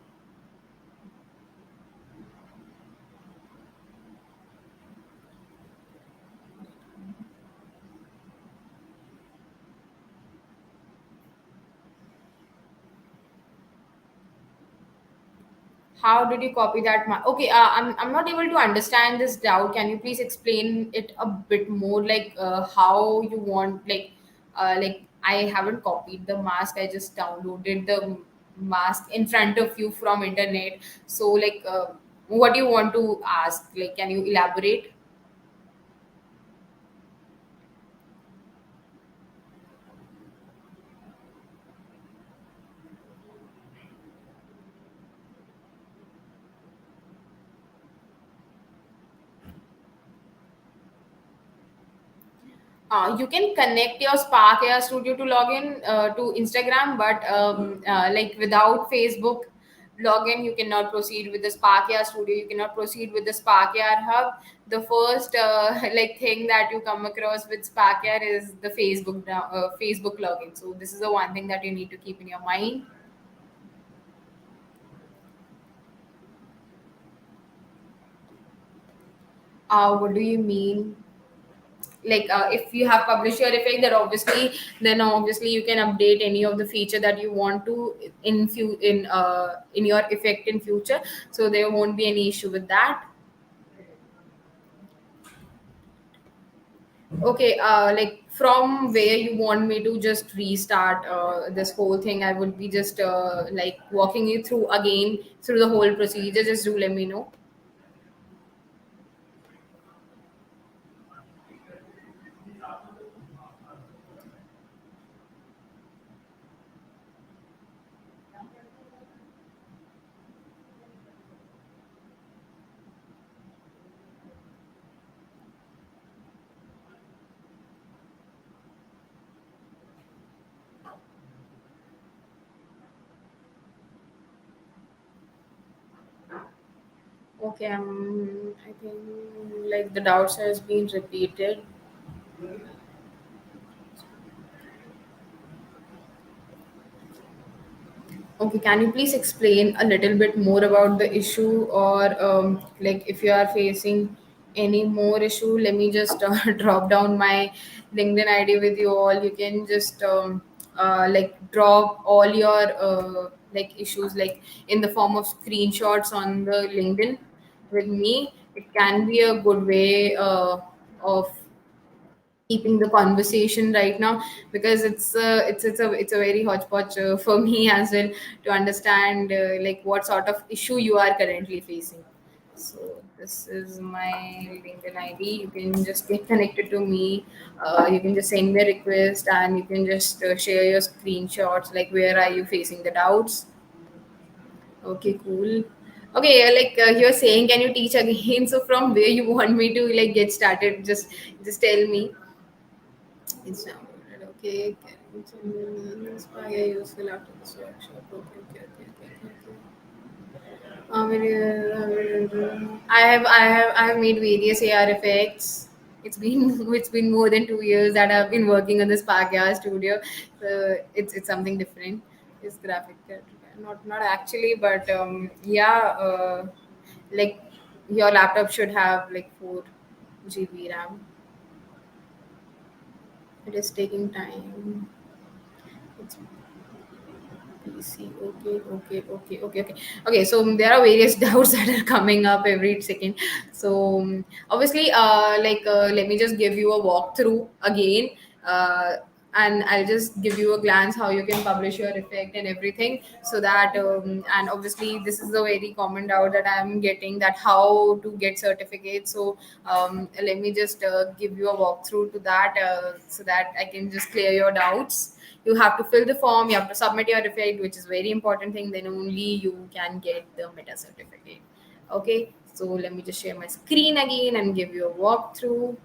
How did you copy that? Okay, I'm not able to understand this doubt. Can you please explain it a bit more? Like how you want, like I haven't copied the mask. I just downloaded the mask in front of you from internet. So like, what do you want to ask? Like, can you elaborate? You can connect your Spark Air Studio to log in to Instagram, but like without Facebook login, you cannot proceed with the Spark Air Studio. You cannot proceed with the Spark Air Hub. The first like thing that you come across with Spark Air is the Facebook login. So this is the one thing that you need to keep in your mind. What do you mean? Like if you have published your effect, that obviously then obviously you can update any of the feature that you want to in your effect in future, so there won't be any issue with that. Okay, like from where you want me to just restart this whole thing, I would be just like walking you through again through the whole procedure. Just do let me know. Okay, I think like the doubts has been repeated. Okay, can you please explain a little bit more about the issue, or like if you are facing any more issue, let me just drop down my LinkedIn ID with you all. You can just like drop all your like issues like in the form of screenshots on the LinkedIn with me. It can be a good way of keeping the conversation right now, because it's a very hodgepodge for me as well to understand like what sort of issue you are currently facing. So this is my LinkedIn ID. You can just get connected to me. You can just send me a request, and you can just share your screenshots, like where are you facing the doubts. Okay, cool. Okay, you're saying, can you teach again? So from where you want me to like get started, just tell me. It's downloaded. Okay. Can inspire useful after this workshop. Okay, okay, okay, okay, okay. I have made various AR effects. It's been it's been more than 2 years that I've been working on this Spark AR studio. So it's something different. It's graphic card. Not actually, but yeah, like your laptop should have like 4 GB RAM. It is taking time. It's PC. Okay, okay, okay, okay, okay. Okay, so there are various doubts that are coming up every second. So obviously, let me just give you a walkthrough again. And I'll just give you a glance how you can publish your effect and everything, so that and obviously this is a very common doubt that I'm getting, that how to get certificates. So let me just give you a walkthrough to that, so that I can just clear your doubts. You have to fill the form, you have to submit your effect, which is very important thing, then only you can get the meta certificate. Okay, so let me just share my screen again and give you a walkthrough.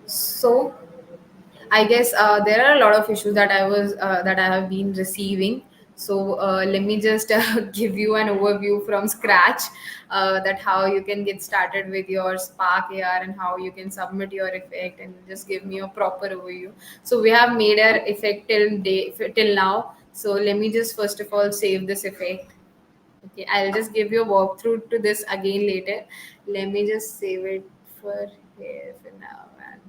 So I guess there are a lot of issues that I have been receiving. So let me just give you an overview from scratch, that how you can get started with your Spark AR and how you can submit your effect, and just give me a proper overview. So we have made our effect till now. So let me just first of all save this effect. Okay, I'll just give you a walkthrough to this again later. Let me just save it for here for now. And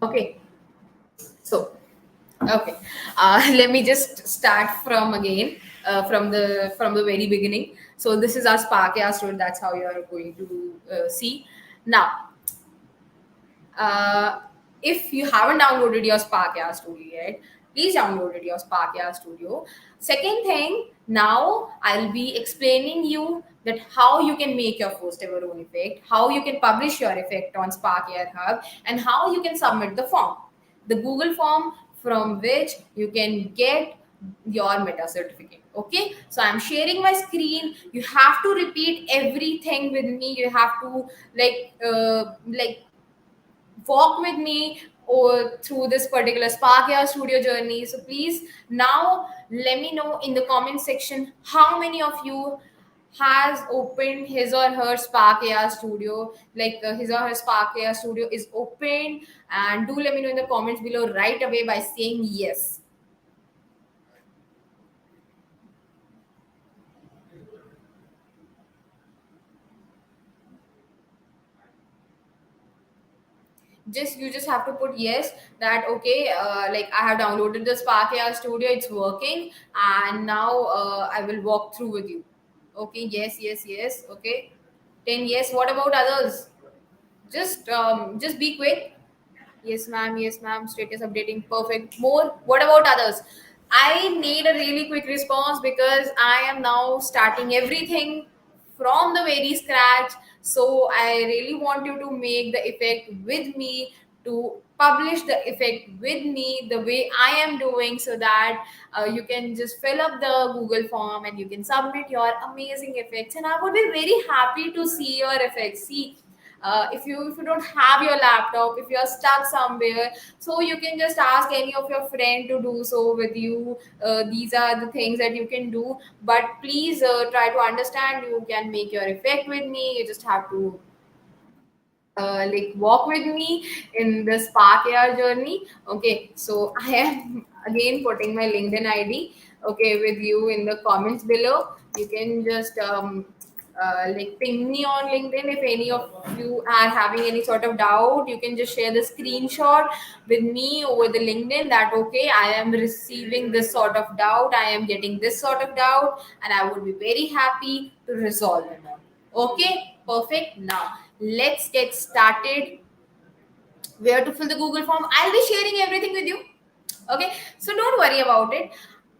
okay, so okay, let me just start from again, from the very beginning. So this is our Spark AI story. That's how you are going to see now. uh, if you haven't downloaded your Spark AI Studio yet, please download your Spark AI Studio. Second thing, now I'll be explaining you that how you can make your first ever own effect, how you can publish your effect on Spark AI Hub, and how you can submit the form, the Google form from which you can get your meta certificate. Okay, so I'm sharing my screen. You have to repeat everything with me. You have to walk with me or through this particular Spark AI Studio journey. So please now let me know in the comment section how many of you has opened his or her Spark AI Studio, his or her Spark AI Studio is open, and do let me know in the comments below right away by saying yes. Just you just have to put yes, that okay, like I have downloaded the Spark AI Studio, it's working, and now I will walk through with you. Okay, yes, yes, yes. Okay, 10 yes. What about others? Just be quick. Yes ma'am, yes ma'am, status updating, perfect. More, what about others? I need a really quick response, because I am now starting everything from the very scratch. So I really want you to make the effect with me, to publish the effect with me the way I am doing, so that you can just fill up the Google form and you can submit your amazing effects, and I would be very happy to see your effects. See, if you don't have your laptop, if you're stuck somewhere, so you can just ask any of your friend to do so with you. These are the things that you can do, but please try to understand, you can make your effect with me. You just have to like walk with me in the Spark AR journey. Okay, so I am again putting my LinkedIn ID, okay, with you in the comments below. You can just like ping me on LinkedIn if any of you are having any sort of doubt. You can just share the screenshot with me over the LinkedIn, that okay, I am receiving this sort of doubt, I am getting this sort of doubt, and I would be very happy to resolve it. Okay, perfect. Now let's get started. Where to fill the Google form? I'll be sharing everything with you. Okay, so don't worry about it.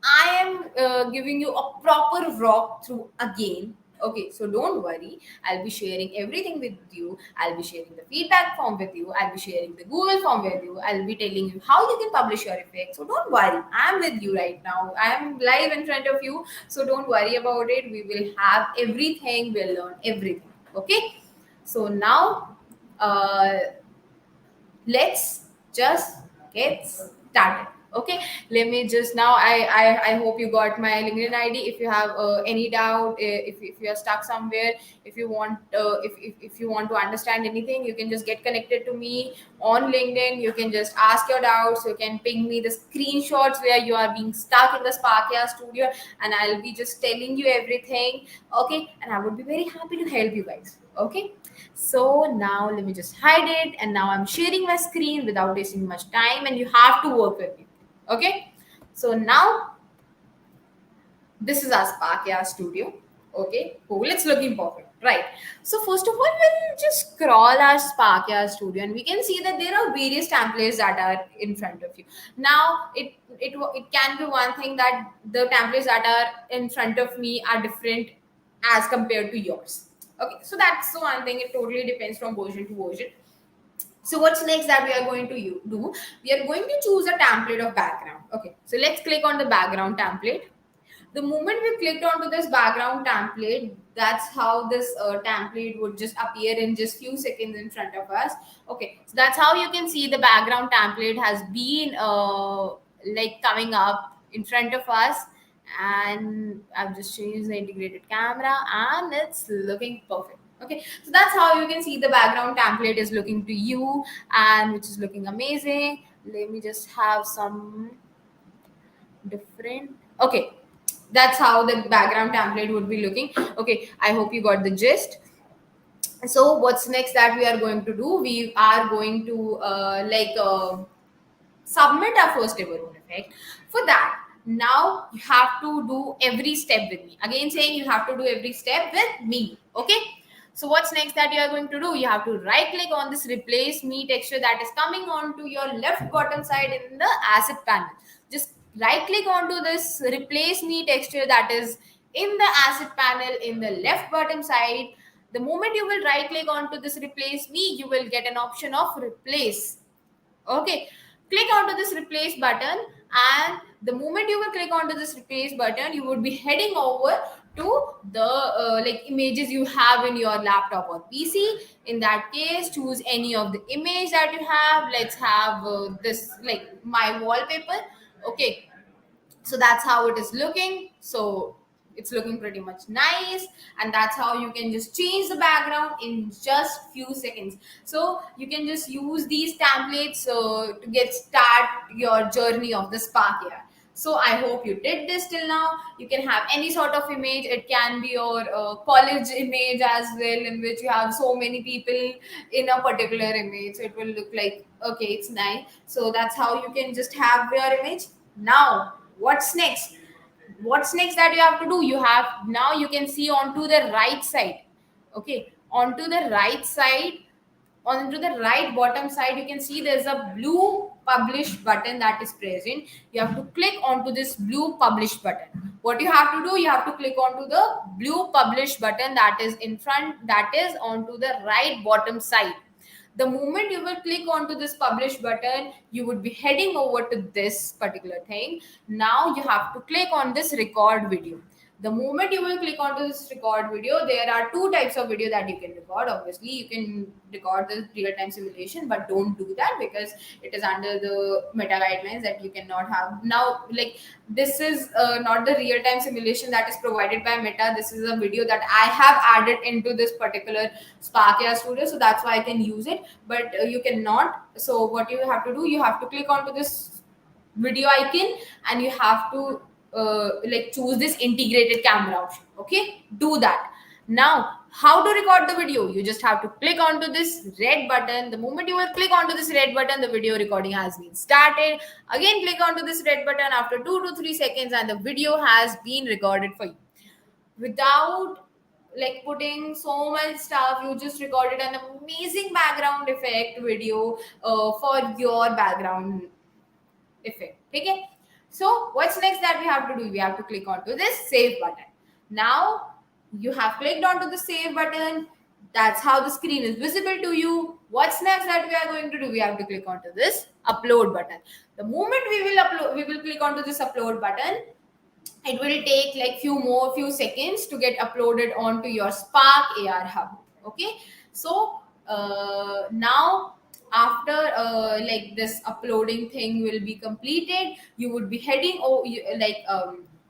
I am giving you a proper walkthrough again. Okay, so don't worry. I'll be sharing everything with you. I'll be sharing the feedback form with you. I'll be sharing the Google form with you. I'll be telling you how you can publish your effects. So don't worry. I'm with you right now. I'm live in front of you. So don't worry about it. We will have everything. We'll learn everything. Okay. So now, uh, let's just get started. Okay, let me just now, I hope you got my LinkedIn ID. If you have any doubt, if you are stuck somewhere, if you want if you want to understand anything, you can just get connected to me on LinkedIn. You can just ask your doubts. You can ping me the screenshots where you are being stuck in the Sparkia studio, and I'll be just telling you everything. Okay, and I would be very happy to help you guys. Okay, so now let me just hide it, and now I'm sharing my screen without wasting much time, and you have to work with me. Okay, so now this is our Sparkia studio. Okay, cool, it's looking perfect, right? So first of all, we'll just scroll our Sparkia studio, and we can see that there are various templates that are in front of you. Now it can be one thing that the templates that are in front of me are different as compared to yours. Okay, so that's the one thing. It totally depends from version to version. So what's next that we are going to do? We are going to choose a template of background. Okay, so let's click on the background template. The moment we clicked onto this background template, that's how this template would just appear in just few seconds in front of us. Okay, so that's how you can see the background template has been like coming up in front of us. And I've just changed the integrated camera, and it's looking perfect. Okay, so that's how you can see the background template is looking to you, and which is looking amazing. Let me just have some different. Okay, that's how the background template would be looking. Okay, I hope you got the gist. So what's next that we are going to do? We are going to submit our first ever own effect. For that, now you have to do every step with me. Again, saying you have to do every step with me. Okay. So what's next that you are going to do? You have to right click on this replace me texture that is coming onto your left bottom side in the asset panel. Just right click onto this replace me texture that is in the asset panel in the left bottom side. The moment you will right click onto this replace me, you will get an option of replace. Okay, click onto this replace button, and the moment you will click onto this replace button, you would be heading over to the like images you have in your laptop or PC. In that case, choose any of the image that you have. Let's have this, like my wallpaper. Okay, so that's how it is looking. So it's looking pretty much nice, and that's how you can just change the background in just few seconds. So you can just use these templates to get start your journey of the Spark AI. So I hope you did this till now. You can have any sort of image. It can be your college image as well, in which you have so many people in a particular image, so it will look like, okay, it's nice. So that's how you can just have your image. Now what's next? What's next that you have to do? You have, now you can see onto the right side. Okay, onto the right side, onto the right bottom side, you can see there's a blue publish button that is present. You have to click onto this blue publish button. What you have to do, you have to click onto the blue publish button that is in front, that is onto the right bottom side. The moment you will click onto this publish button, you would be heading over to this particular thing. Now you have to click on this record video. The moment you will click onto this record video, there are two types of video that you can record. Obviously you can record the real-time simulation, but don't do that because it is under the meta guidelines that you cannot have now. Like, this is not the real-time simulation that is provided by meta. This is a video that I have added into this particular Spark AI Studio, so that's why I can use it, but you cannot. So what you have to do, you have to click onto this video icon and you have to like choose this integrated camera option. Okay, do that. Now how to record the video, you just have to click onto this red button. The moment you will click onto this red button, the video recording has been started. Again click onto this red button after 2 to 3 seconds and the video has been recorded for you without like putting so much stuff. You just recorded an amazing background effect video for your background effect. Okay, so what's next that we have to do, we have to click onto this save button. Now you have clicked onto the save button. That's how the screen is visible to you. What's next that we are going to do, we have to click onto this upload button. The moment we will upload, we will click onto this upload button, it will take like few seconds to get uploaded onto your Spark AR hub. Okay, so now after like this uploading thing will be completed, you would be heading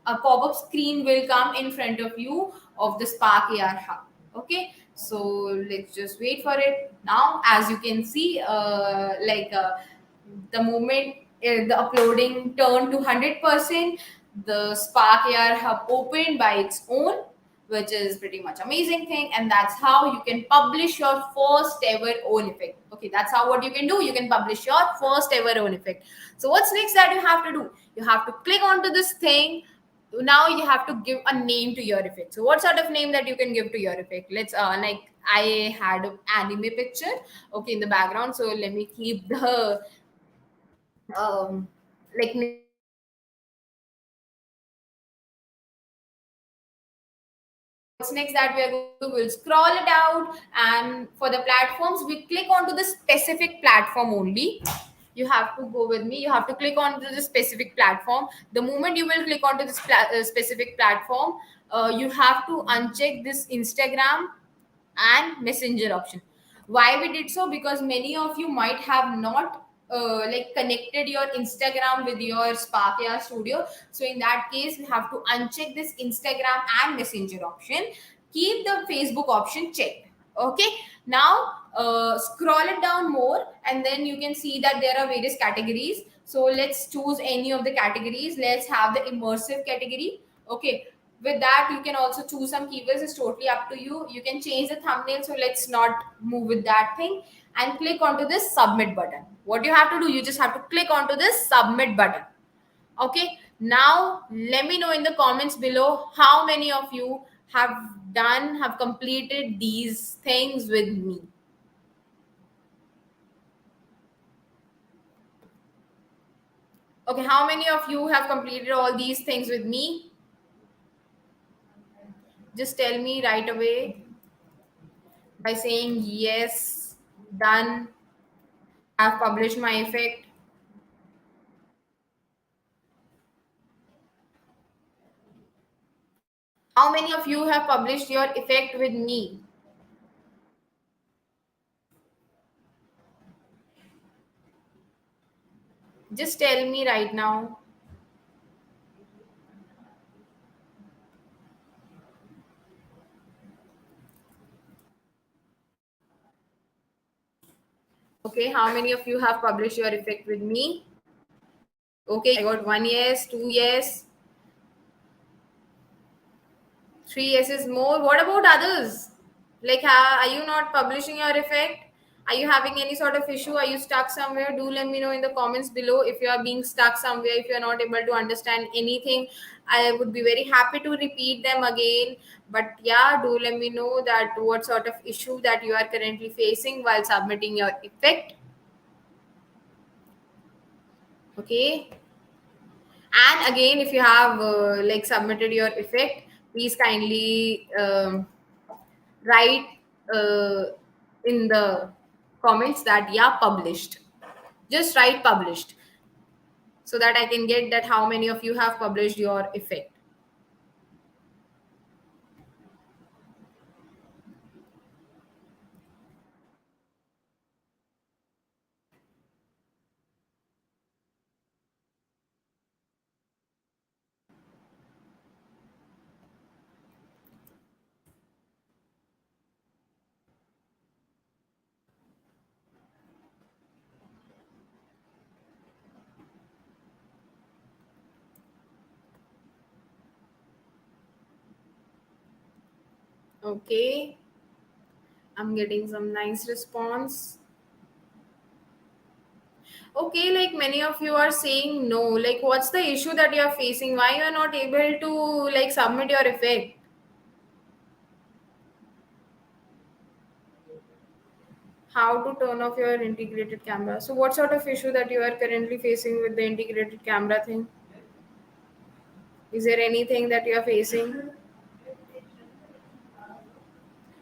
a pop-up screen will come in front of you of the Spark AR hub. Okay, so let's just wait for it. Now as you can see, the moment the uploading turned to 100%, the Spark AR hub opened by its own, which is pretty much amazing thing. And that's how you can publish your first ever own effect. Okay, that's how what you can do. You can publish your first ever own effect. So what's next that you have to do? You have to click onto this thing. Now you have to give a name to your effect. So what sort of name that you can give to your effect? Let's like I had an anime picture, okay, in the background. So let me keep the um like name of the effect as now. What's next that we are going to do, we'll scroll it out, and for the platforms we click onto the specific platform only. You have to go with me, you have to click onto the specific platform. The moment you will click onto this specific platform, you have to uncheck this Instagram and messenger option. Why we did so, because many of you might have not like connected your Instagram with your Spark AI Studio. So in that case we have to uncheck this Instagram and messenger option, keep the Facebook option checked. Okay, now scroll it down more and then you can see that there are various categories. So let's choose any of the categories. Let's have the immersive category. Okay, with that you can also choose some keywords. It's totally up to you. You can change the thumbnail, so let's not move with that thing, and click onto this submit button. What you have to do, you just have to click onto this submit button. Okay, now let me know in the comments below how many of you have completed these things with me. Okay, how many of you have completed all these things with me? Just tell me right away by saying yes, done, I've published my effect. How many of you have published your effect with me? Just tell me right now. Okay, how many of you have published your effect with me? Okay, I got one yes, two yes, three yeses more. What about others? Like, are you not publishing your effect? Are you having any sort of issue? Are you stuck somewhere? Do let me know in the comments below. If you are being stuck somewhere, if you are not able to understand anything, I would be very happy to repeat them again. But yeah, do let me know that what sort of issue that you are currently facing while submitting your effect. Okay. And again, if you have like submitted your effect, please kindly write uh, in the comments that yeah, published. Just write published so that I can get that how many of you have published your effect. Okay, I'm getting some nice response. Okay, like many of you are saying no. Like, what's the issue that you are facing? Why you are not able to like submit your effect? How to turn off your integrated camera? So, what sort of issue that you are currently facing with the integrated camera thing? Is there anything that you are facing?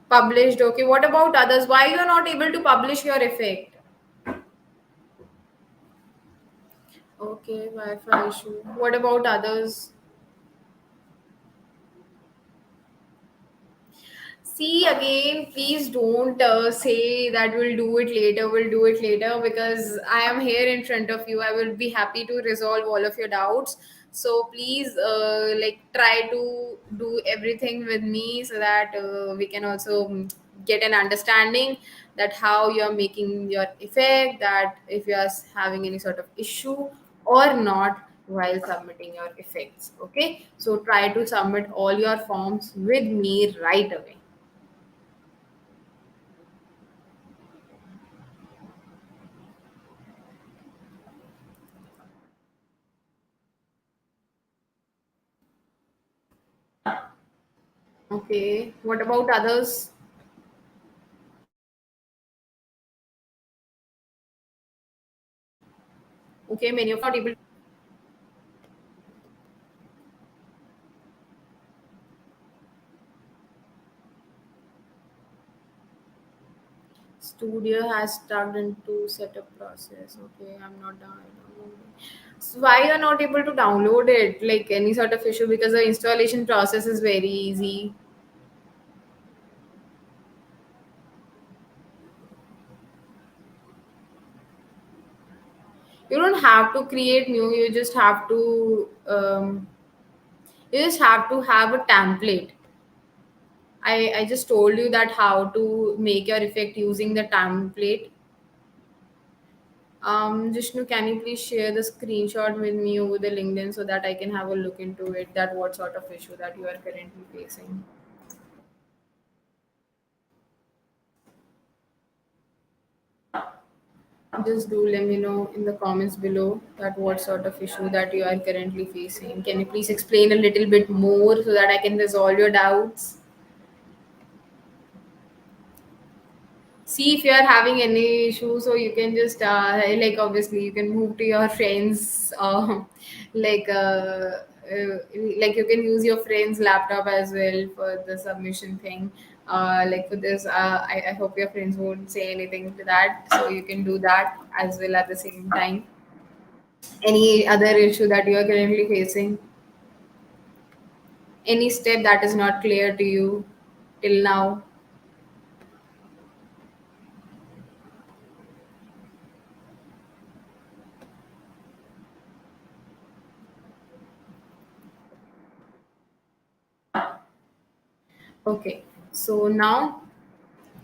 Published. Okay. What about others? Why you are not able to publish your effect? Okay, Wi-Fi issue. What about others? See again, please don't say that we'll do it later, because I am here in front of you. I will be happy to resolve all of your doubts. So please, like, try to do everything with me so that we can also get an understanding that how you are making your effect, that if you are having any sort of issue or not while submitting your effects. Okay, so try to submit all your forms with me right away. Okay. What about others? Okay, many of not able. Studio has stuck into setup process. Okay, I'm not downloading. So why you're not able to download it? Like any sort of issue, because the installation process is very easy. You don't have to create new. You just have to. You just have to have a template. I just told you that how to make your effect using the template. Jishnu, can you please share the screenshot with me over the LinkedIn so that I can have a look into it, that what sort of issue that you are currently facing? Just do let me know in the comments below that what sort of issue that you are currently facing. Can you please explain a little bit more so that I can resolve your doubts? See if you are having any issue, so you can just like obviously you can move to your friends like like you can use your friend's laptop as well for the submission thing. Like for this, I hope your friends won't say anything to that, so you can do that as well at the same time. Any other issue that you are currently facing, any step that is not clear to you till now? Okay, so now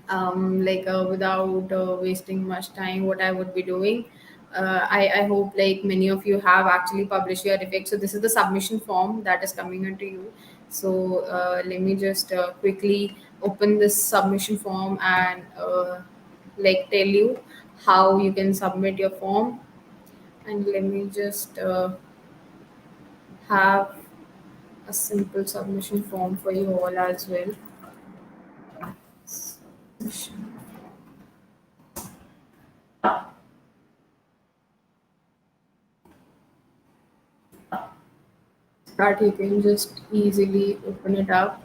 like without wasting much time, what I would be doing, I hope like many of you have actually published your effect. So this is the submission form that is coming into you. So let me just quickly open this submission form and like tell you how you can submit your form. And let me just have a simple submission form for you all as well. That you can just easily open it up.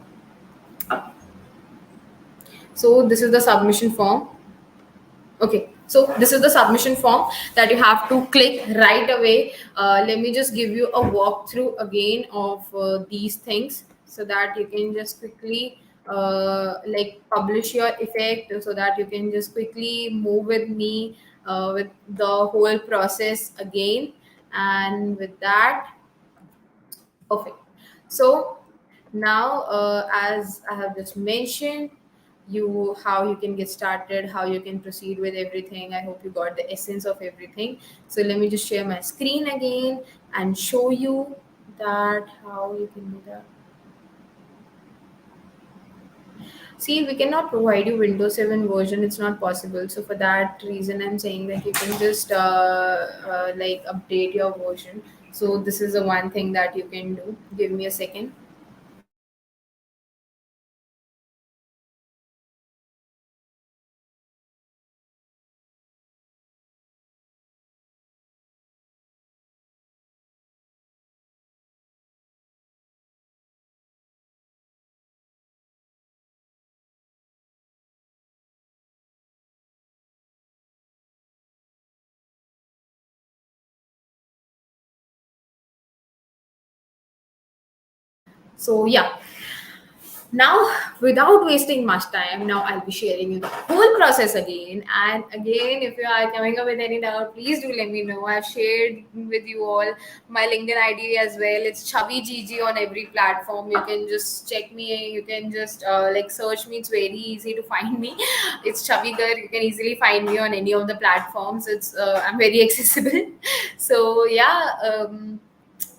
So this is the submission form. Okay, so this is the submission form that you have to click right away. Let me just give you a walkthrough again of these things so that you can just quickly like publish your effect, so that you can just quickly move with me with the whole process again. And with that, perfect. So now, as I have just mentioned, you how you can get started, how you can proceed with everything. I hope you got the essence of everything. So let me just share my screen again and show you that how you can do that. See, we cannot provide you Windows 7 version. It's not possible. So for that reason, I'm saying that you can just like update your version. So this is the one thing that you can do. Give me a second. So yeah, now without wasting much time, now I'll be sharing you the whole process again and again. If you are coming up with any doubt, please do let me know. I've shared with you all my LinkedIn ID as well. It's Chavi GG on every platform. You can just check me, you can just like search me. It's very easy to find me. It's Chavi Gar. You can easily find me on any of the platforms. It's I'm very accessible. So yeah,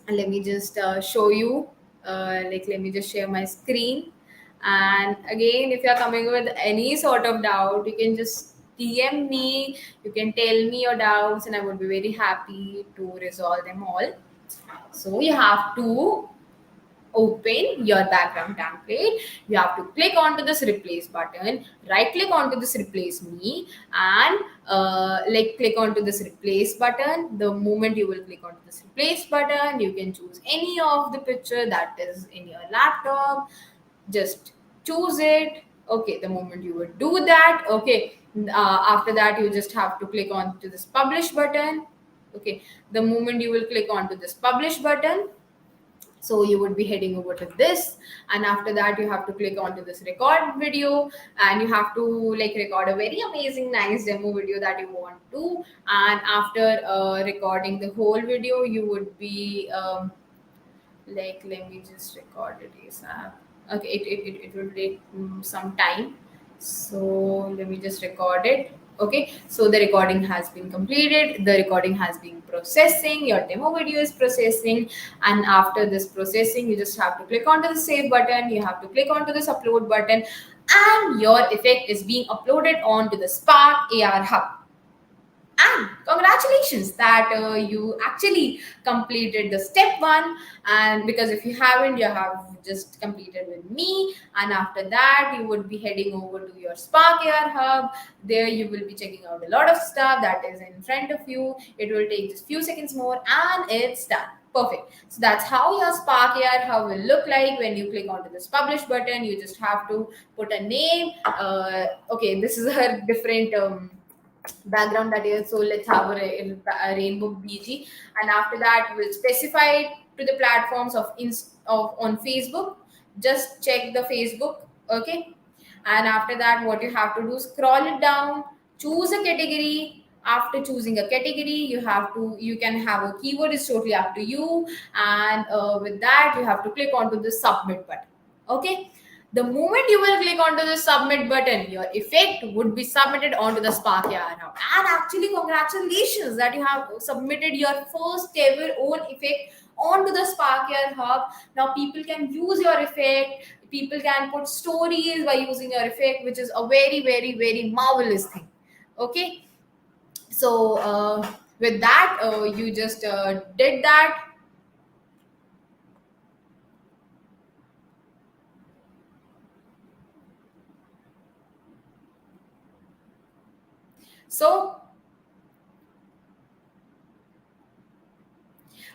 let me just show you, like let me just share my screen. And again, if you're coming with any sort of doubt, you can just DM me, you can tell me your doubts, and I would be very happy to resolve them all. So you have to open your background template. You have to click onto this replace button, right click onto this replace me, and like click onto this replace button. The moment you will click onto this replace button, you can choose any of the picture that is in your laptop. Just choose it. Okay, the moment you would do that, okay, after that you just have to click on to this publish button. Okay, the moment you will click on to this publish button, so you would be heading over to this, and after that you have to click onto this record video, and you have to like record a very amazing nice demo video that you want to. And after recording the whole video, you would be like let me just record it ASAP. Okay, it will take some time. So let me just record it. Okay, so the recording has been completed, the recording has been processing, your demo video is processing. And after this processing, you just have to click onto the save button, you have to click onto this upload button, and your effect is being uploaded onto the Spark AR Hub. And congratulations that you actually completed the step one. And because if you haven't, you have just completed with me. And after that, you would be heading over to your Spark AR Hub. There you will be checking out a lot of stuff that is in front of you. It will take just few seconds more and it's done. Perfect. So that's how your Spark AR Hub will look like when you click onto this publish button. You just have to put a name. Okay, this is a different background that is, so let's have a rainbow BG. And after that, we'll specify it to the platforms of on Facebook. Just check the Facebook. Okay, and after that, what you have to do, scroll it down, choose a category. After choosing a category, you can have a keyword, is totally up to you. And with that, you have to click onto the submit button. Okay, the moment you will click onto the submit button, your effect would be submitted onto the Spark AI account. And actually, congratulations that you have submitted your first ever own effect onto the Spark AI Hub. Now people can use your effect. People can put stories by using your effect, which is a very, very, very marvelous thing. Okay, so with that, you just did that. So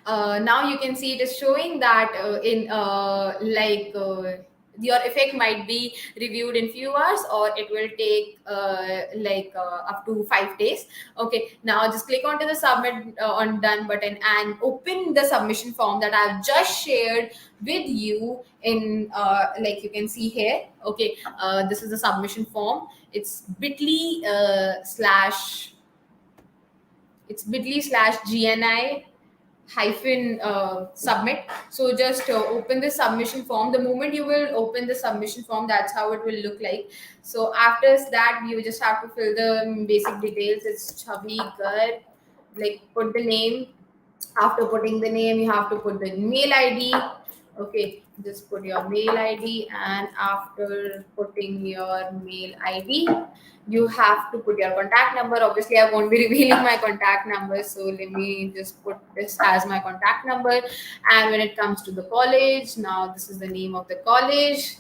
now you can see it is showing that in your effect might be reviewed in few hours, or it will take up to 5 days. Okay, now just click onto the submit on done button and open the submission form that I've just shared with you in like you can see here. Okay, this is the submission form. It's bit.ly/gni hyphen submit. So just open the submission form. The moment you will open the submission form, that's how it will look like. So after that, you just have to fill the basic details. It's Chavi Gar, like put the name. After putting the name, you have to put the mail ID. Okay, just put your mail ID, and after putting your mail ID, you have to put your contact number. Obviously, I won't be revealing my contact number, so let me just put this as my contact number. And when it comes to the college, now this is the name of the college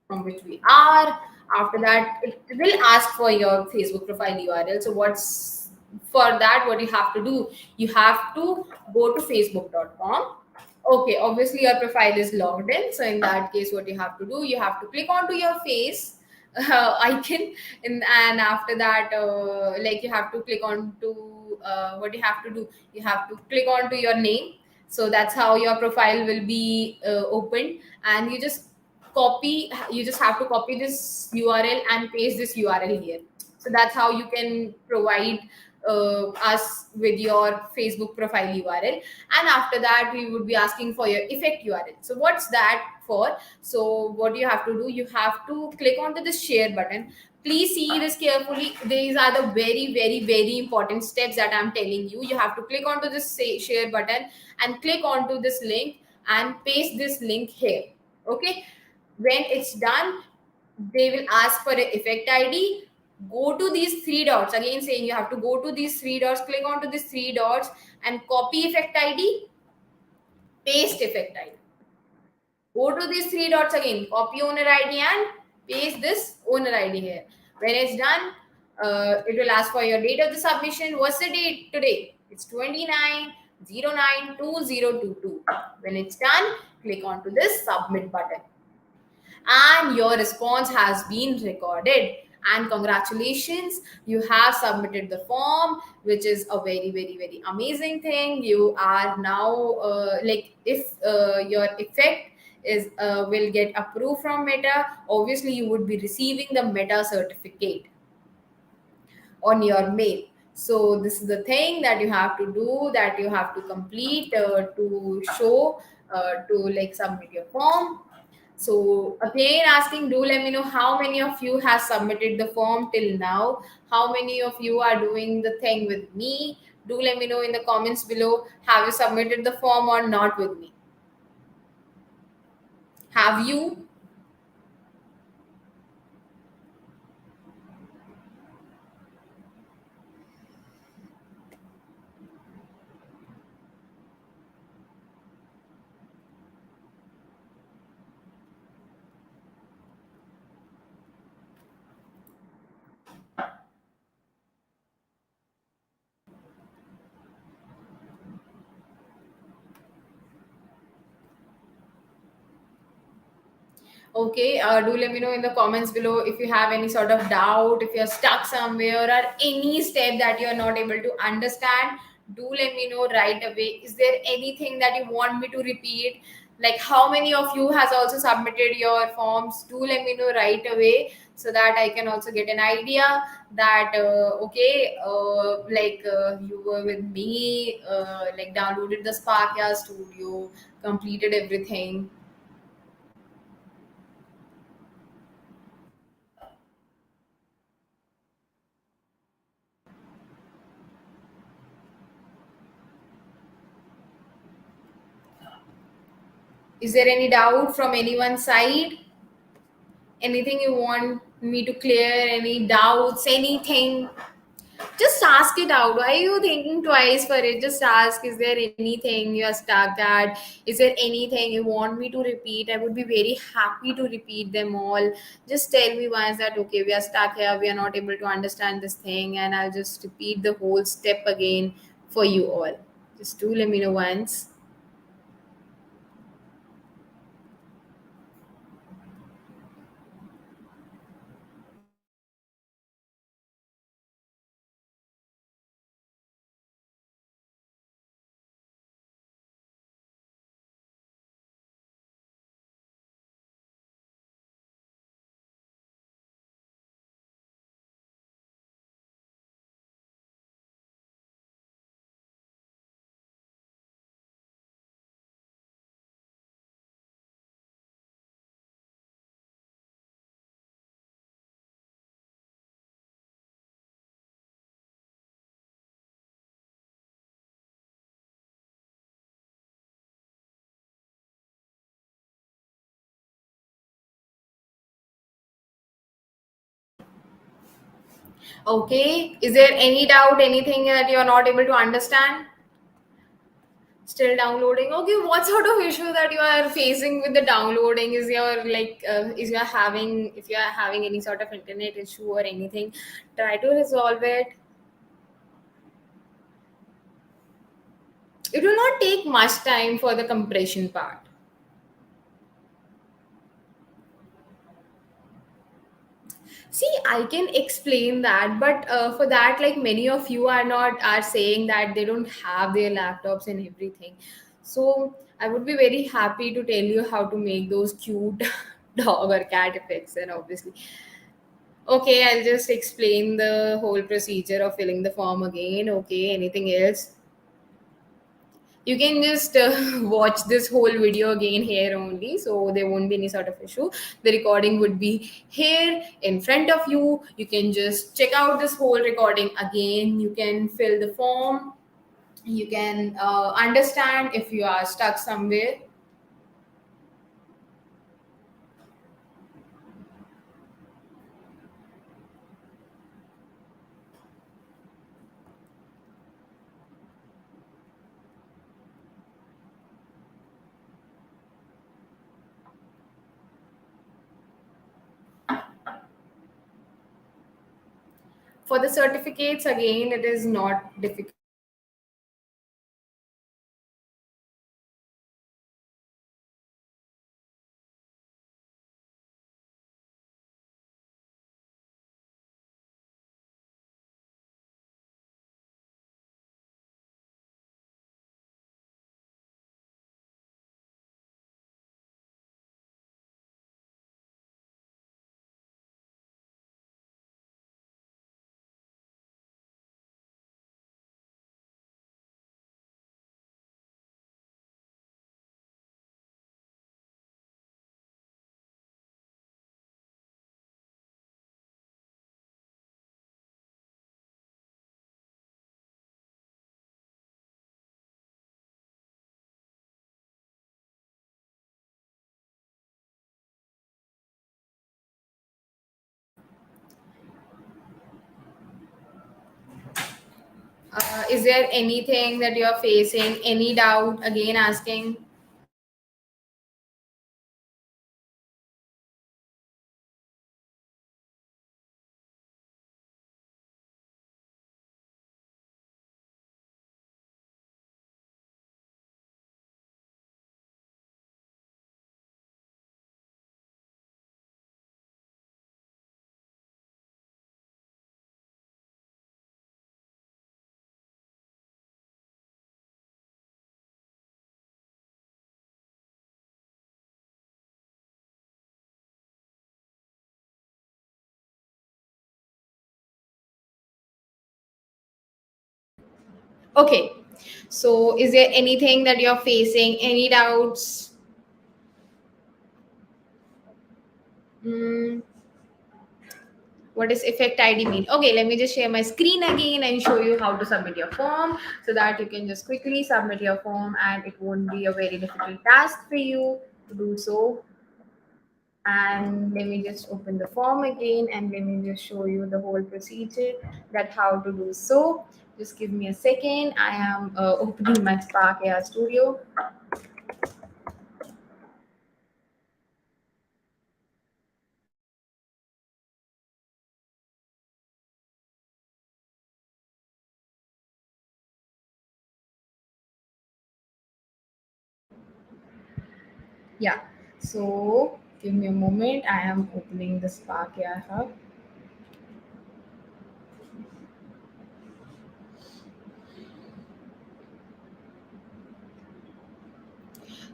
from which we are. After that, it will ask for your Facebook profile URL. So what's for that? What you have to do? You have to go to facebook.com. Okay, obviously your profile is logged in. So in that case, what you have to do? You have to click onto your face icon, and after that, like you have to click on to what you have to do. You have to click onto your name. So that's how your profile will be opened, and you just have to copy this URL and paste this URL here. So that's how you can provide us with your Facebook profile URL. And after that, we would be asking for your effect URL. So what's that for? So what you have to do, you have to click onto the share button. Please see this carefully. These are the very, very, very important steps that I'm telling you. You have to click onto this share button and click onto this link and paste this link here. Okay, when it's done, they will ask for an effect ID. Go to these three dots, again saying you have to go to these three dots, click onto these three dots and copy effect ID, paste effect ID. Go to these three dots again, copy owner ID and paste this owner ID here. When it's done, it will ask for your date of the submission. What's the date today? It's 29/09/2022. When it's done, click onto this submit button, and your response has been recorded. And congratulations, you have submitted the form, which is a very, very, very amazing thing. You are now if your effect is will get approved from Meta, obviously you would be receiving the Meta certificate on your mail. So this is the thing that you have to do, that you have to complete to show to like submit your form. So again asking, do let me know how many of you has submitted the form till now. How many of you are doing the thing with me? Do let me know in the comments below. Have you submitted the form or not with me? Have you? Okay, do let me know in the comments below if you have any sort of doubt, if you're stuck somewhere, or any step that you're not able to understand. Do let me know right away. Is there anything that you want me to repeat? Like how many of you has also submitted your forms? Do let me know right away so that I can also get an idea that you were with me, like downloaded the Spark Studio, completed everything. Is there any doubt from anyone's side? Anything you want? me to clear any doubts, anything, just ask it out. Why are you thinking twice for it? Just ask, is there anything you're stuck at? Is there anything you want me to repeat? I would be very happy to repeat them all. Just tell me once that, okay, we are stuck here, we are not able to understand this thing, and I'll just repeat the whole step again for you all. Just do let me know once. Okay, is there any doubt, anything that you're not able to understand? Still downloading. Okay, what sort of issue that you are facing with the downloading? Is your like is you are having, if you are having any sort of internet issue or anything, try to resolve it. It will not take much time for the compression part. See, I can explain that, but for that, like many of you are saying that they don't have their laptops and everything. So I would be very happy to tell you how to make those cute dog or cat effects. And obviously, okay, I'll just explain the whole procedure of filling the form again. Okay, anything else? You can just watch this whole video again here only, so there won't be any sort of issue. The recording would be here in front of you. You can just check out this whole recording again. You can fill the form. You can understand if you are stuck somewhere. For the certificates, again, it is not difficult. Is there anything that you are facing? Any doubt? Again, asking. Okay. So, is there anything that you're facing? Any doubts? Mm, what does effect ID mean? Okay, let me just share my screen again and show you how to submit your form so that you can just quickly submit your form and it won't be a very difficult task for you to do so. And let me just open the form again, and let me just show you the whole procedure that how to do so. Just give me a second. I am opening my Spark AI Studio. Yeah, so give me a moment. I am opening the Spark AI Hub.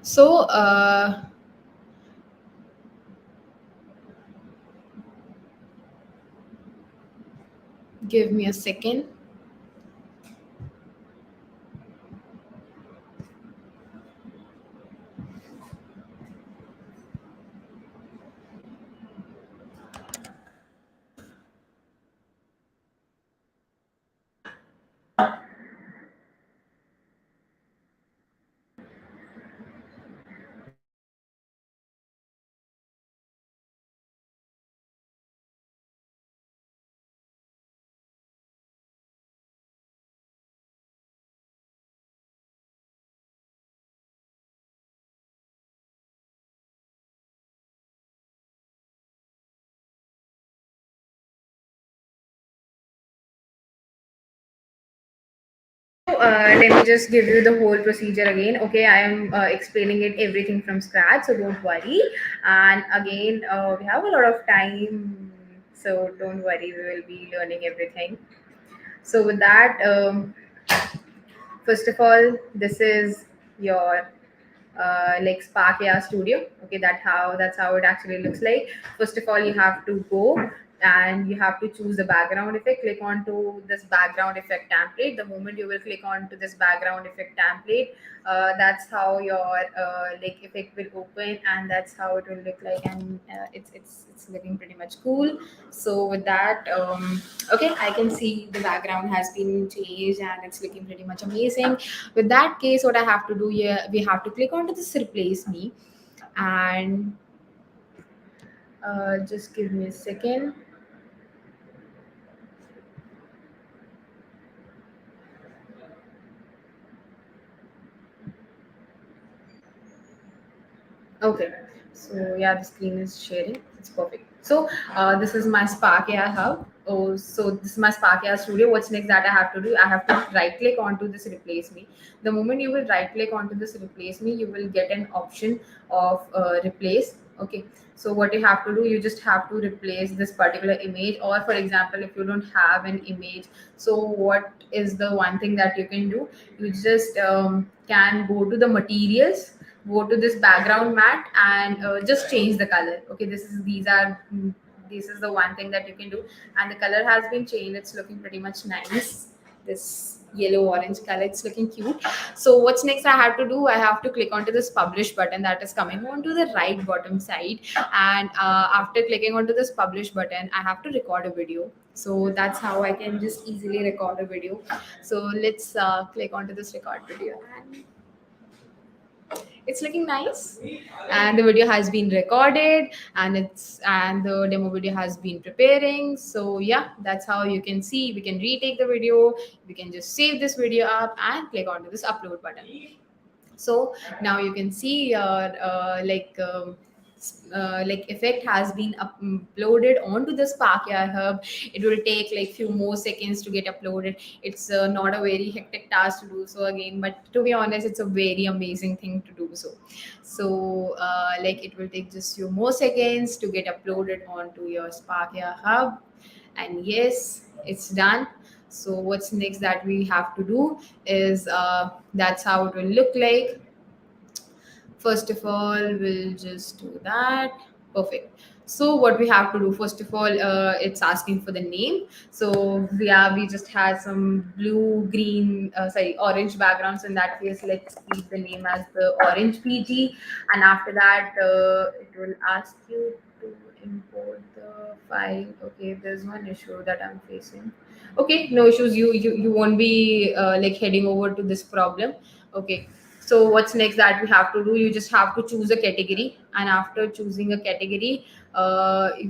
So give me a second. Let me just give you the whole procedure again. Okay, I am explaining it everything from scratch, so don't worry. And again, we have a lot of time, so don't worry. We will be learning everything. So with that, first of all, this is your like Spark AI Studio. Okay, that's how it actually looks like. First of all, you have to go and you have to choose the background effect. Click onto this background effect template. The moment you will click onto this background effect template, that's how your like effect will open, and that's how it will look like. And it's looking pretty much cool. So with that, okay, I can see the background has been changed and it's looking pretty much amazing. With that case, what I have to do here, we have to click onto this replace me, and just give me a second. Okay, so yeah, the screen is sharing. It's perfect. So this is my Spark AI Hub. Oh, so this is my Spark AI Studio. What's next that I have to do? I have to right click onto this replace me. The moment you will right click onto this replace me, you will get an option of replace. Okay, so what you have to do, you just have to replace this particular image, or for example, if you don't have an image, so what is the one thing that you can do? You just can go to the materials, go to this background mat, and just change the color. Okay, this is the one thing that you can do, and the color has been changed. It's looking pretty much nice, this yellow orange color. It's looking cute. So what's next I have to do? I have to click onto this publish button that is coming onto the right bottom side, and after clicking onto this publish button, I have to record a video. So that's how I can just easily record a video. So let's click onto this record video, and it's looking nice, and the video has been recorded, and the demo video has been preparing. So yeah, that's how you can see. We can retake the video, we can just save this video up and click onto this upload button. So now you can see your like effect has been uploaded onto the Spark AI Hub. It will take like few more seconds to get uploaded. It's not a very hectic task to do so again, but to be honest, it's a very amazing thing to do so. So like it will take just few more seconds to get uploaded onto your Spark AI Hub, and yes, it's done. So what's next that we have to do is that's how it will look like. First of all, we'll just do that. Perfect. So what we have to do, first of all, it's asking for the name. So yeah, we just had some blue, green, sorry, orange backgrounds. In that case, let's keep the name as the orange PG. And after that, it will ask you to import the file. Okay, there's one issue that I'm facing. Okay, no issues. You won't be like heading over to this problem. Okay, So what's next that we have to do? You just have to choose a category, and after choosing a category,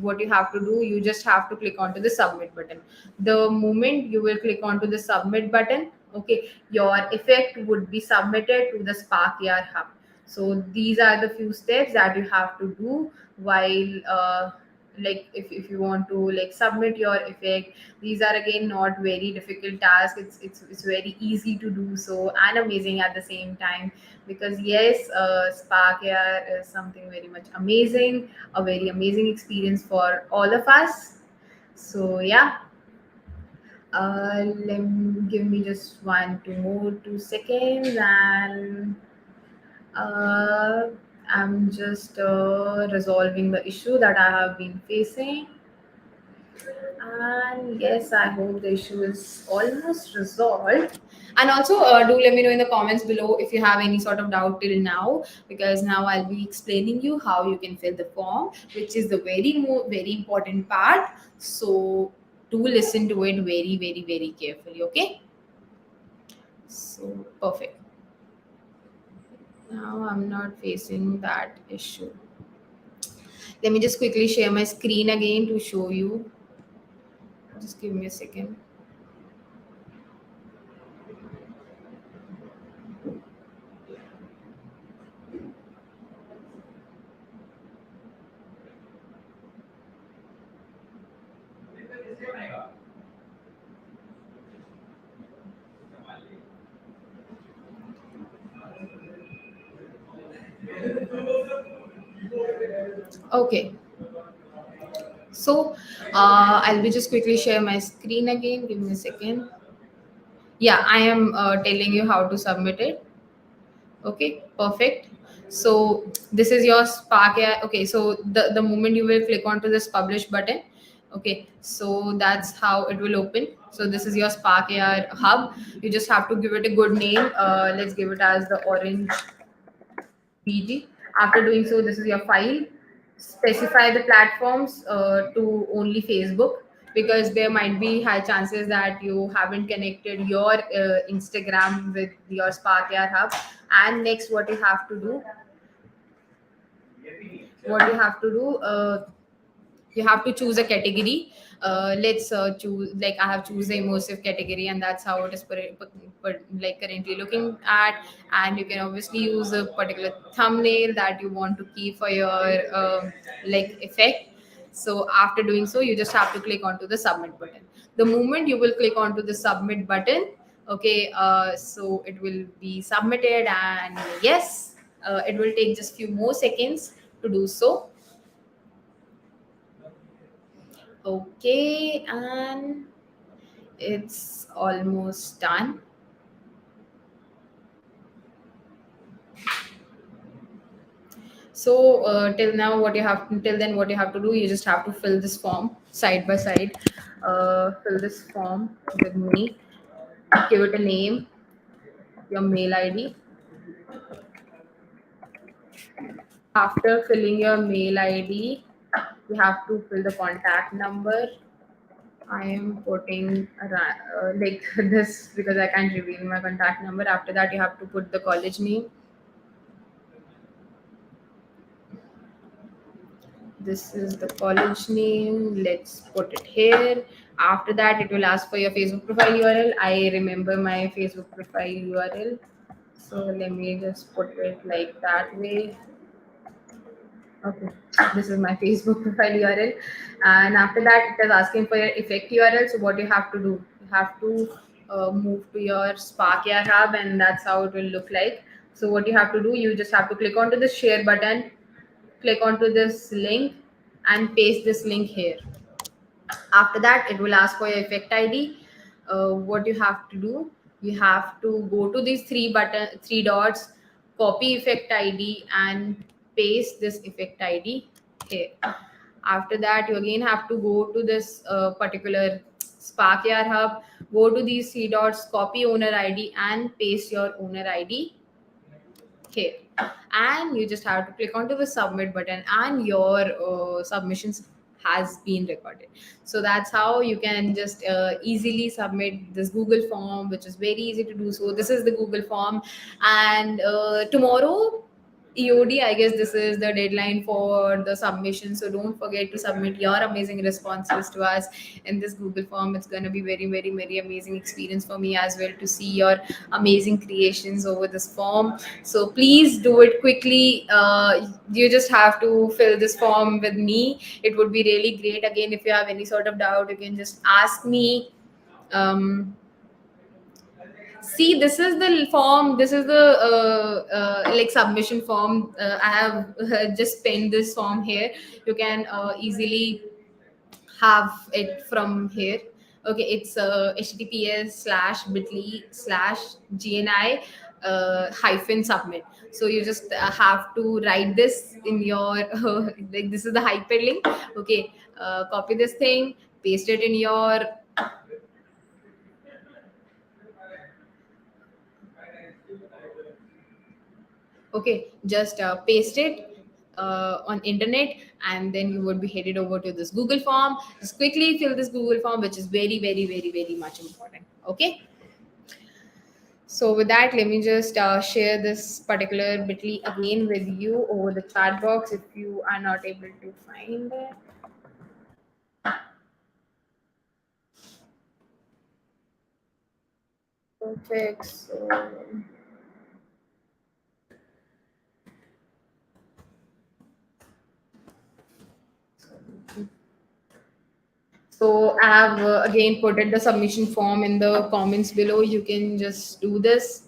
what you have to do, you just have to click onto the submit button. The moment you will click onto the submit button, okay, your effect would be submitted to the Spark AR Hub. So these are the few steps that you have to do while like if you want to like submit your effect. These are again not very difficult tasks. It's very easy to do so and amazing at the same time, because yes, Spark AR is something very much amazing, a very amazing experience for all of us. So yeah, give me just 2 seconds, and uh, I'm just resolving the issue that I have been facing. And yes, I hope the issue is almost resolved. And also, do let me know in the comments below if you have any sort of doubt till now, because now I'll be explaining you how you can fill the form, which is the very important part. So do listen to it very carefully. Okay. So perfect. Now I'm not facing that issue. Let me just quickly share my screen again to show you. Just give me a second. Okay. So I'll be just quickly share my screen again. Give me a second. Yeah, I am telling you how to submit it. Okay, perfect. So this is your Spark AI. Okay, so the moment you will click onto this publish button, okay, so that's how it will open. So this is your Spark AI hub. You just have to give it a good name. Let's give it as the orange PG. After doing so, this is your file. Specify the platforms to only Facebook, because there might be high chances that you haven't connected your Instagram with your Spark AR Hub. And next, what you have to do, you have to choose a category. Let's choose, like I have choose the immersive category, and that's how it is like currently looking at. And you can obviously use a particular thumbnail that you want to keep for your like effect. So after doing so, you just have to click onto the submit button. The moment you will click onto the submit button, okay, so it will be submitted, and yes, it will take just few more seconds to do so. Okay, and it's almost done. So till then, what you have to do, you just have to fill this form side by side. Fill this form with me. Give it a name, your mail ID. After filling your mail ID, you have to fill the contact number. I am putting like this because I can't reveal my contact number. After that, you have to put the college name. This is the college name. Let's put it here. After that, it will ask for your Facebook profile URL. I remember my Facebook profile URL. So let me just put it like that way. Okay, this is my Facebook profile URL. And after that, it is asking for your effect URL. So what you have to do, you have to move to your Spark AR Hub, and that's how it will look like. So what you have to do, you just have to click onto the share button, click onto this link, and paste this link here. After that, it will ask for your effect ID. What you have to do, you have to go to these three dots, copy effect ID, and paste this effect ID here. After that, you again have to go to this particular Spark AR Hub, go to these three dots, copy owner ID, and paste your owner ID here. And you just have to click onto the submit button, and your submissions has been recorded. So that's how you can just easily submit this Google form, which is very easy to do. So this is the Google form, and tomorrow EOD, I guess this is the deadline for the submission. So don't forget to submit your amazing responses to us in this Google form. It's going to be very, very, very amazing experience for me as well to see your amazing creations over this form. So please do it quickly. You just have to fill this form with me. It would be really great. Again, if you have any sort of doubt, you can just ask me. See, this is the form. This is the like submission form. I have just penned this form here. You can easily have it from here. Okay, it's https://bit.ly/gni hyphen submit. So you just have to write this in your like this is the hyperlink. Okay, copy this thing, paste it in your, okay, just paste it on internet, and then you would be headed over to this Google form. Just quickly fill this Google form, which is very, very, very, very much important. Okay, so with that, let me just share this particular bitly again with you over the chat box if you are not able to find it. Perfect. So I have again put it the submission form in the comments below. You can just do this.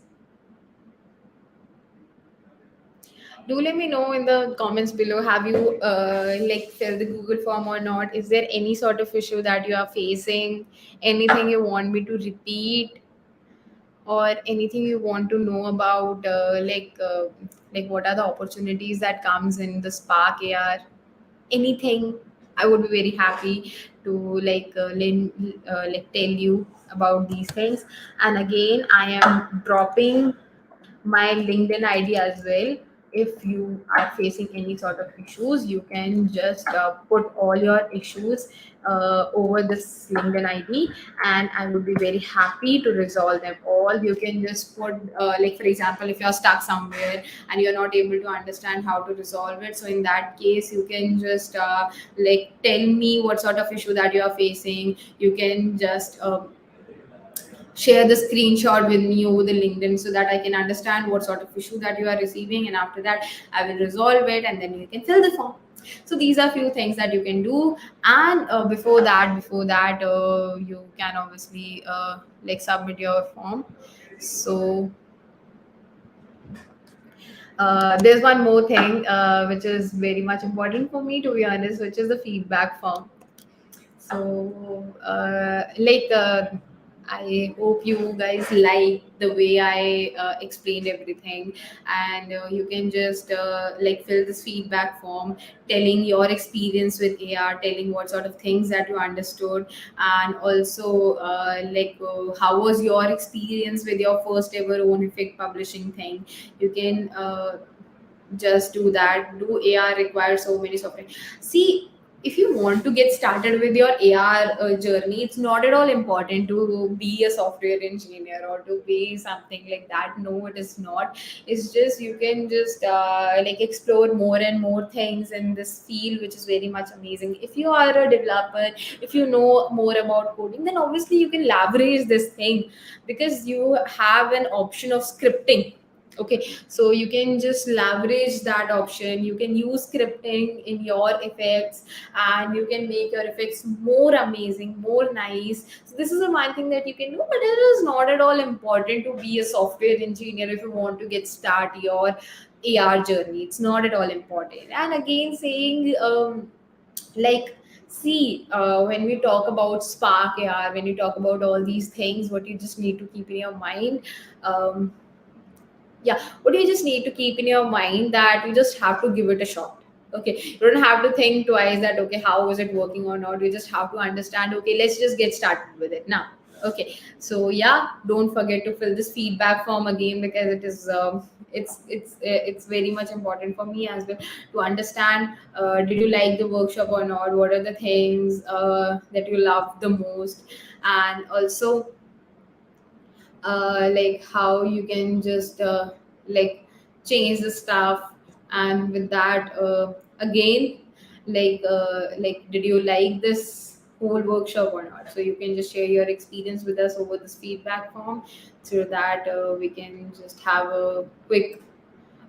Do let me know in the comments below, have you like filled the Google form or not? Is there any sort of issue that you are facing, anything you want me to repeat, or anything you want to know about like what are the opportunities that comes in the Spark AR, anything? I would be very happy to like tell you about these things. And again, I am dropping my LinkedIn ID as well. If you are facing any sort of issues, you can just put all your issues over this LinkedIn ID, and I would be very happy to resolve them all. You can just put, like, for example, if you're stuck somewhere and you're not able to understand how to resolve it, so in that case, you can just like tell me what sort of issue that you are facing. You can just share the screenshot with me over the LinkedIn so that I can understand what sort of issue that you are receiving, and after that I will resolve it, and then you can fill the form. So these are few things that you can do. And before that you can obviously like submit your form. So there's one more thing which is very much important for me, to be honest, which is the feedback form. So, I hope you guys like the way I explained everything, and you can just like fill this feedback form, telling your experience with AR, telling what sort of things that you understood, and also how was your experience with your first ever own effect publishing thing. You can just do that. Do AR require so many software? See, if you want to get started with your AR journey, it's not at all important to be a software engineer or to be something like that. No, it is not. It's just you can just like explore more and more things in this field, which is very much amazing. If you are a developer, if you know more about coding, then obviously you can leverage this thing, because you have an option of scripting. Okay, so you can just leverage that option. You can use scripting in your effects, and you can make your effects more amazing, more nice. So this is the one thing that you can do, but it is not at all important to be a software engineer if you want to get start your AR journey. It's not at all important. And again, saying like, see, when we talk about Spark AR, when you talk about all these things, what you just need to keep in your mind, um, yeah, what you just need to keep in your mind, that you just have to give it a shot. Okay, you don't have to think twice that okay, how is it working or not. You just have to understand, okay, let's just get started with it now. Okay, so yeah, don't forget to fill this feedback form again, because it is it's very much important for me as well to understand, did you like the workshop or not, what are the things that you love the most, and also like how you can just like change the stuff. And with that, again, like did you like this whole workshop or not, so you can just share your experience with us over this feedback form, so that we can just have a quick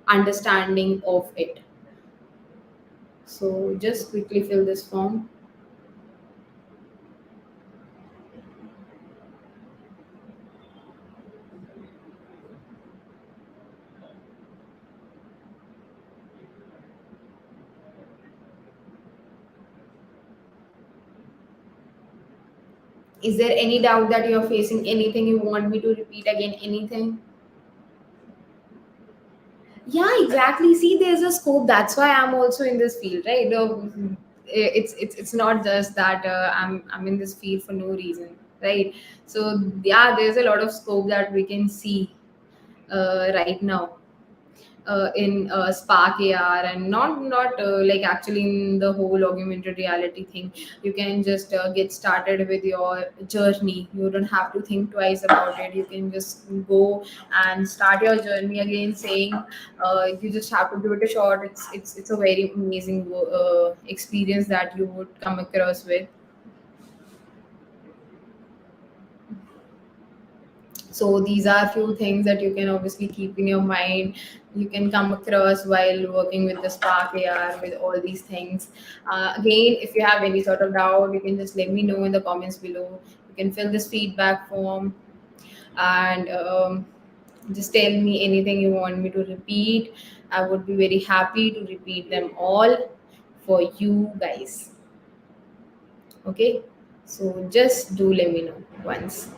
understanding of it. So just quickly fill this form. Is there any doubt that you're facing, anything you want me to repeat again, anything? Yeah, exactly. See, there's a scope. That's why I'm also in this field, right? It's not just that I'm in this field for no reason, right? So yeah, there's a lot of scope that we can see right now in Spark AR, and not like actually in the whole augmented reality thing. You can just get started with your journey. You don't have to think twice about it. You can just go and start your journey again, saying you just have to give it a shot. It's a very amazing experience that you would come across with. So these are few things that you can obviously keep in your mind. You can come across while working with the Spark AR, with all these things. Again, if you have any sort of doubt, you can just let me know in the comments below. You can fill this feedback form, and just tell me anything you want me to repeat. I would be very happy to repeat them all for you guys. Okay, so just do let me know once.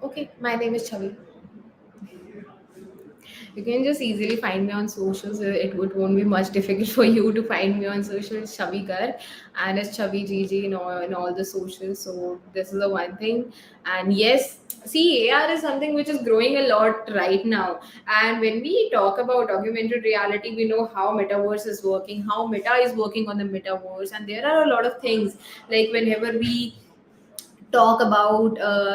Okay, my name is Chavi. You can just easily find me on socials. It won't be much difficult for you to find me on socials. Chavi Gar, and it's Chavi GG in all the socials. So this is the one thing. And yes, see, AR is something which is growing a lot right now. And when we talk about augmented reality, we know how metaverse is working, how Meta is working on the metaverse, and there are a lot of things like whenever we talk about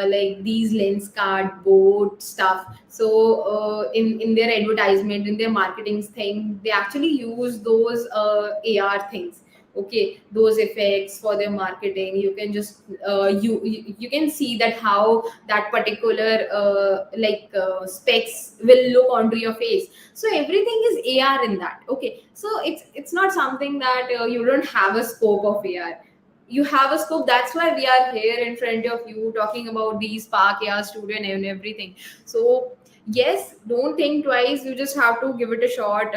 like these lens card board stuff. So in their advertisement, in their marketing thing, they actually use those AR things. Okay, those effects for their marketing. You can just you can see that how that particular specs will look onto your face. So everything is AR in that. Okay, so it's not something that you don't have a scope of AR. You have a scope. That's why we are here in front of you talking about these Spark AR student and everything. So yes, don't think twice. You just have to give it a shot.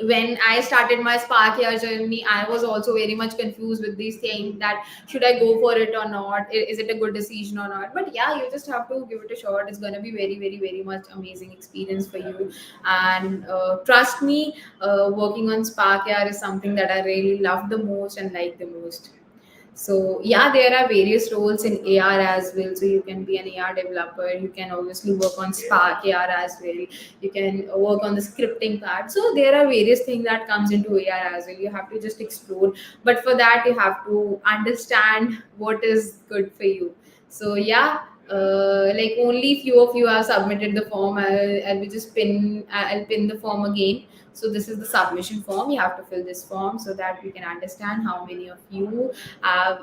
When I started my Spark Year journey, I was also very much confused with these things, that should I go for it or not? Is it a good decision or not? But yeah, you just have to give it a shot. It's gonna be very, very, very much amazing experience for you. And trust me, working on Spark Year is something that I really love the most and like the most. So yeah, there are various roles in AR as well. So you can be an AR developer. You can obviously work on Spark AR as well. You can work on the scripting part. So there are various things that comes into AR as well. You have to just explore. But for that, you have to understand what is good for you. So yeah, like only few of you have submitted the form. I'll be just pin. I'll pin the form again. So this is the submission form. You have to fill this form so that we can understand how many of you have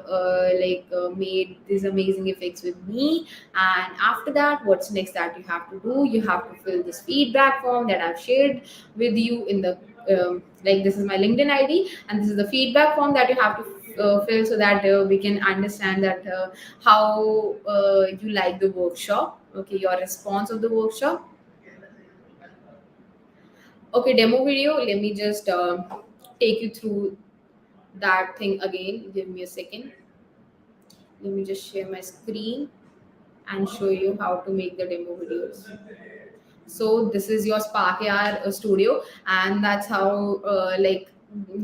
made these amazing effects with me. And after that, what's next that you have to do? You have to fill this feedback form that I've shared with you in the like this is my LinkedIn ID, and this is the feedback form that you have to fill, so that we can understand that how you like the workshop. Okay, your response of the workshop. Okay, demo video. Let me just take you through that thing again. Give me a second. Let me just share my screen and show you how to make the demo videos. So this is your Spark AR studio, and that's how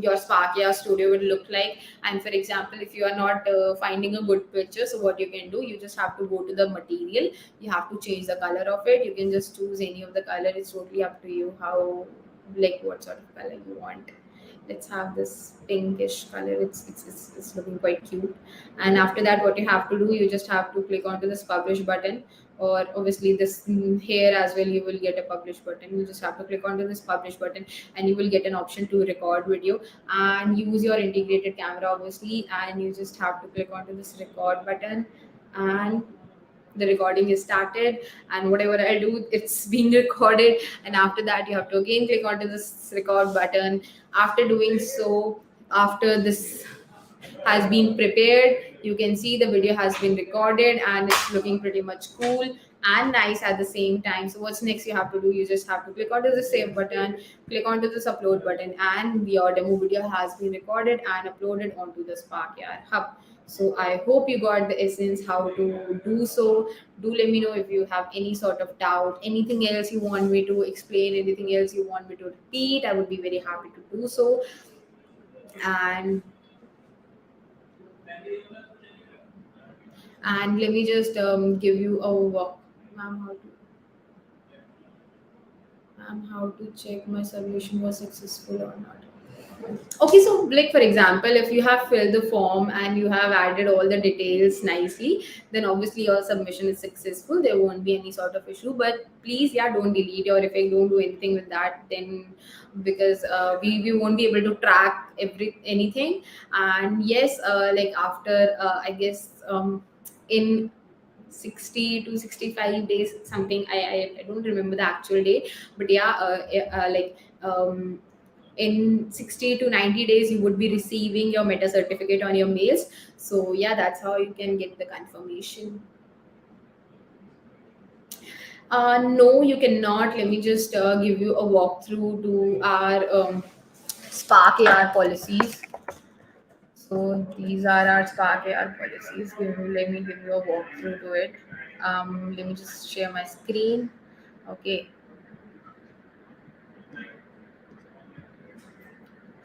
your Spark AR studio would look like. And for example, if you are not finding a good picture, so what you can do, you just have to go to the material. You have to change the color of it. You can just choose any of the color. It's totally up to you how, like, what sort of color you want. Let's have this pinkish color. It's looking quite cute. And after that, what you have to do, you just have to click onto this publish button, or obviously this here as well, you will get a publish button. You just have to click onto this publish button, and you will get an option to record video and use your integrated camera, obviously. And you just have to click onto this record button, and the recording is started. And whatever I do, it's being recorded. And after that, you have to again click onto this record button. After doing so, after this has been prepared, you can see the video has been recorded, and it's looking pretty much cool and nice at the same time. So what's next you have to do, you just have to click onto the save button, click onto this upload button, and your demo video has been recorded and uploaded onto the Spark AR hub. So I hope you got the essence how to do so. Do let me know if you have any sort of doubt, anything else you want me to explain, anything else you want me to repeat. I would be very happy to do so. and and let me just give you a walk. Ma'am, how to check my submission was successful or not? Okay, so like for example, if you have filled the form and you have added all the details nicely, then obviously your submission is successful. There won't be any sort of issue. But please, yeah, don't delete your effect, don't do anything with that, then, because we won't be able to track anything. And yes, like after I guess in 60 to 65 days something, I don't remember the actual day, but yeah, in 60 to 90 days you would be receiving your meta certificate on your mails. So yeah, that's how you can get the confirmation. No, you cannot. Let me just give you a walkthrough to our Spark AR policies. So these are our Spark AR policies. Let me give you a walkthrough to it. Let me just share my screen. Okay.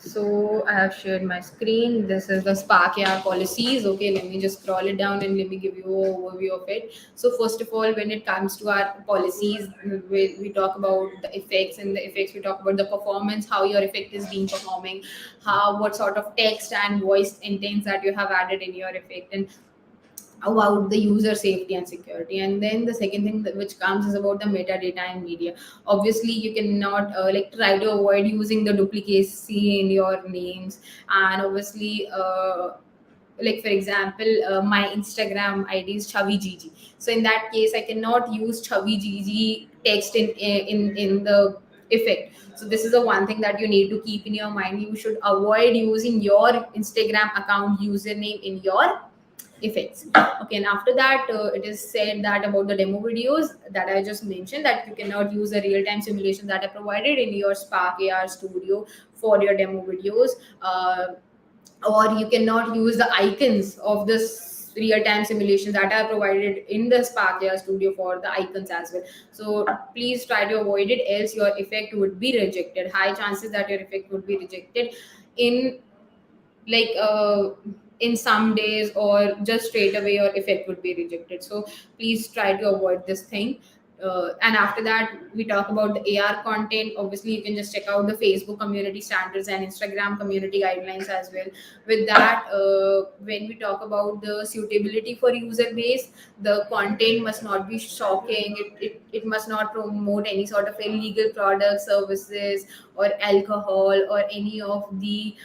So I have shared my screen. This is the Spark AR policies. Okay, let me just scroll it down and let me give you an overview of it. So first of all, when it comes to our policies, we talk about the effects. And the effects, we talk about the performance, how your effect is being performing, how, what sort of text and voice intents that you have added in your effect, and about the user safety and security. And then the second thing which comes is about the metadata and media. Obviously you cannot like try to avoid using the duplicacy in your names. And obviously like for example, my Instagram ID is Chavi Gigi. So in that case, I cannot use Chavi Gigi text in the effect. So this is the one thing that you need to keep in your mind. You should avoid using your Instagram account username in your effects. Okay, and after that, it is said that about the demo videos that I just mentioned, that you cannot use the real-time simulations that are provided in your Spark AR studio for your demo videos. Or you cannot use the icons of this real-time simulations that are provided in the Spark AR studio for the icons as well. So please try to avoid it, else your effect would be rejected. High chances that your effect would be rejected in like in some days, or just straight away your effect would be rejected. So please try to avoid this thing. And after that, we talk about the AR content. Obviously you can just check out the Facebook community standards and Instagram community guidelines as well. With that, when we talk about the suitability for user base, the content must not be shocking. It must not promote any sort of illegal products, services, or alcohol, or any of the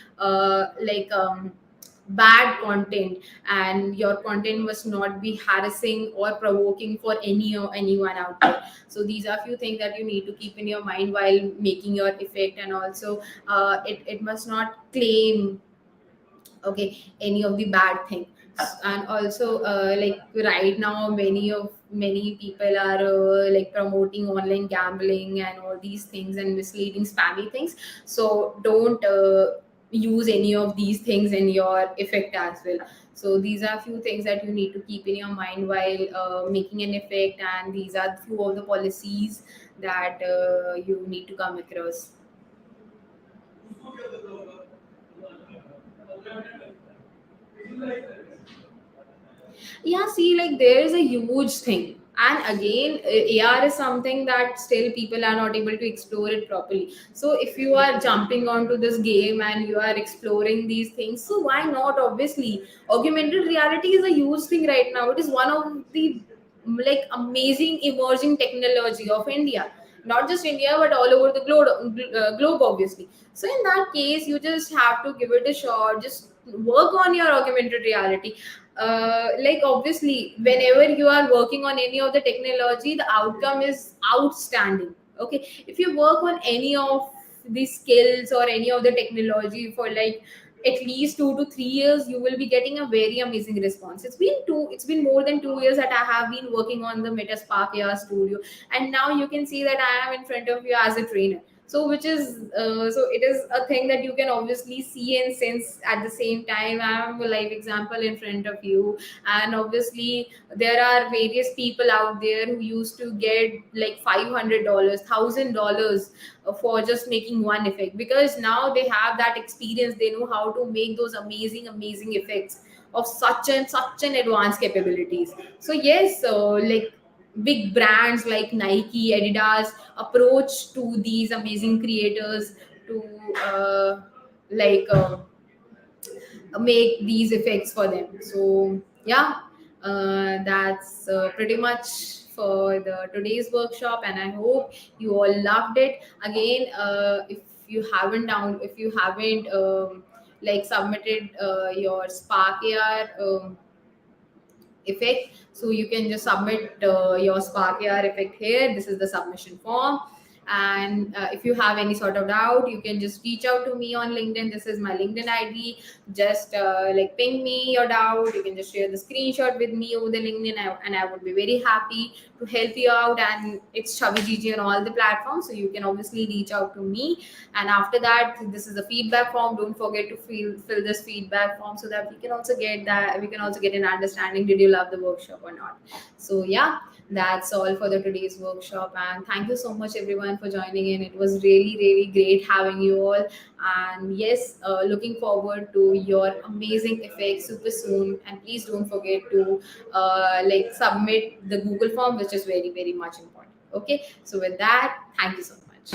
bad content. And your content must not be harassing or provoking for any or anyone out there. So these are few things that you need to keep in your mind while making your effect. And also it must not claim, okay, any of the bad thing. And also like right now, many people are like promoting online gambling and all these things and misleading spammy things. So don't use any of these things in your effect as well. So these are few things that you need to keep in your mind while making an effect, and these are few of the policies that you need to come across. Yeah, see, like there is a huge thing, and again, AR is something that still people are not able to explore it properly. So if you are jumping onto this game and you are exploring these things, so why not? Obviously, augmented reality is a huge thing right now. It is one of the like amazing emerging technology of India, not just India but all over the globe obviously. So in that case, you just have to give it a shot, just work on your augmented reality. Like obviously, whenever you are working on any of the technology, the outcome is outstanding. Okay, if you work on any of the skills or any of the technology for like at least 2 to 3 years, you will be getting a very amazing response. It's been more than 2 years that I have been working on the Meta Spark AR studio, and now you can see that I am in front of you as a trainer. So which is so it is a thing that you can obviously see and sense at the same time. I am a live example in front of you, and obviously there are various people out there who used to get like $500, $1,000 for just making one effect, because now they have that experience. They know how to make those amazing effects of such an advanced capabilities. So yes, so like big brands like Nike, Adidas approach to these amazing creators to like make these effects for them. So yeah, that's pretty much for the today's workshop, and I hope you all loved it. Again, if you haven't like submitted your Spark AR effect, so you can just submit your Spark AR effect here. This is the submission form, and if you have any sort of doubt, you can just reach out to me on LinkedIn. This is my LinkedIn ID. Just like ping me your doubt. You can just share the screenshot with me over the LinkedIn, and I would be very happy to help you out. And it's Chavi GG on all the platforms, so you can obviously reach out to me. And after that, this is the feedback form. Don't forget to fill this feedback form, so that we can also get an understanding, did you love the workshop or not. So yeah, that's all for the today's workshop, and thank you so much everyone for joining in. It was really great having you all, and yes, looking forward to your amazing effects super soon. And please don't forget to like submit the Google form, which is very much important. Okay, so with that, thank you so much.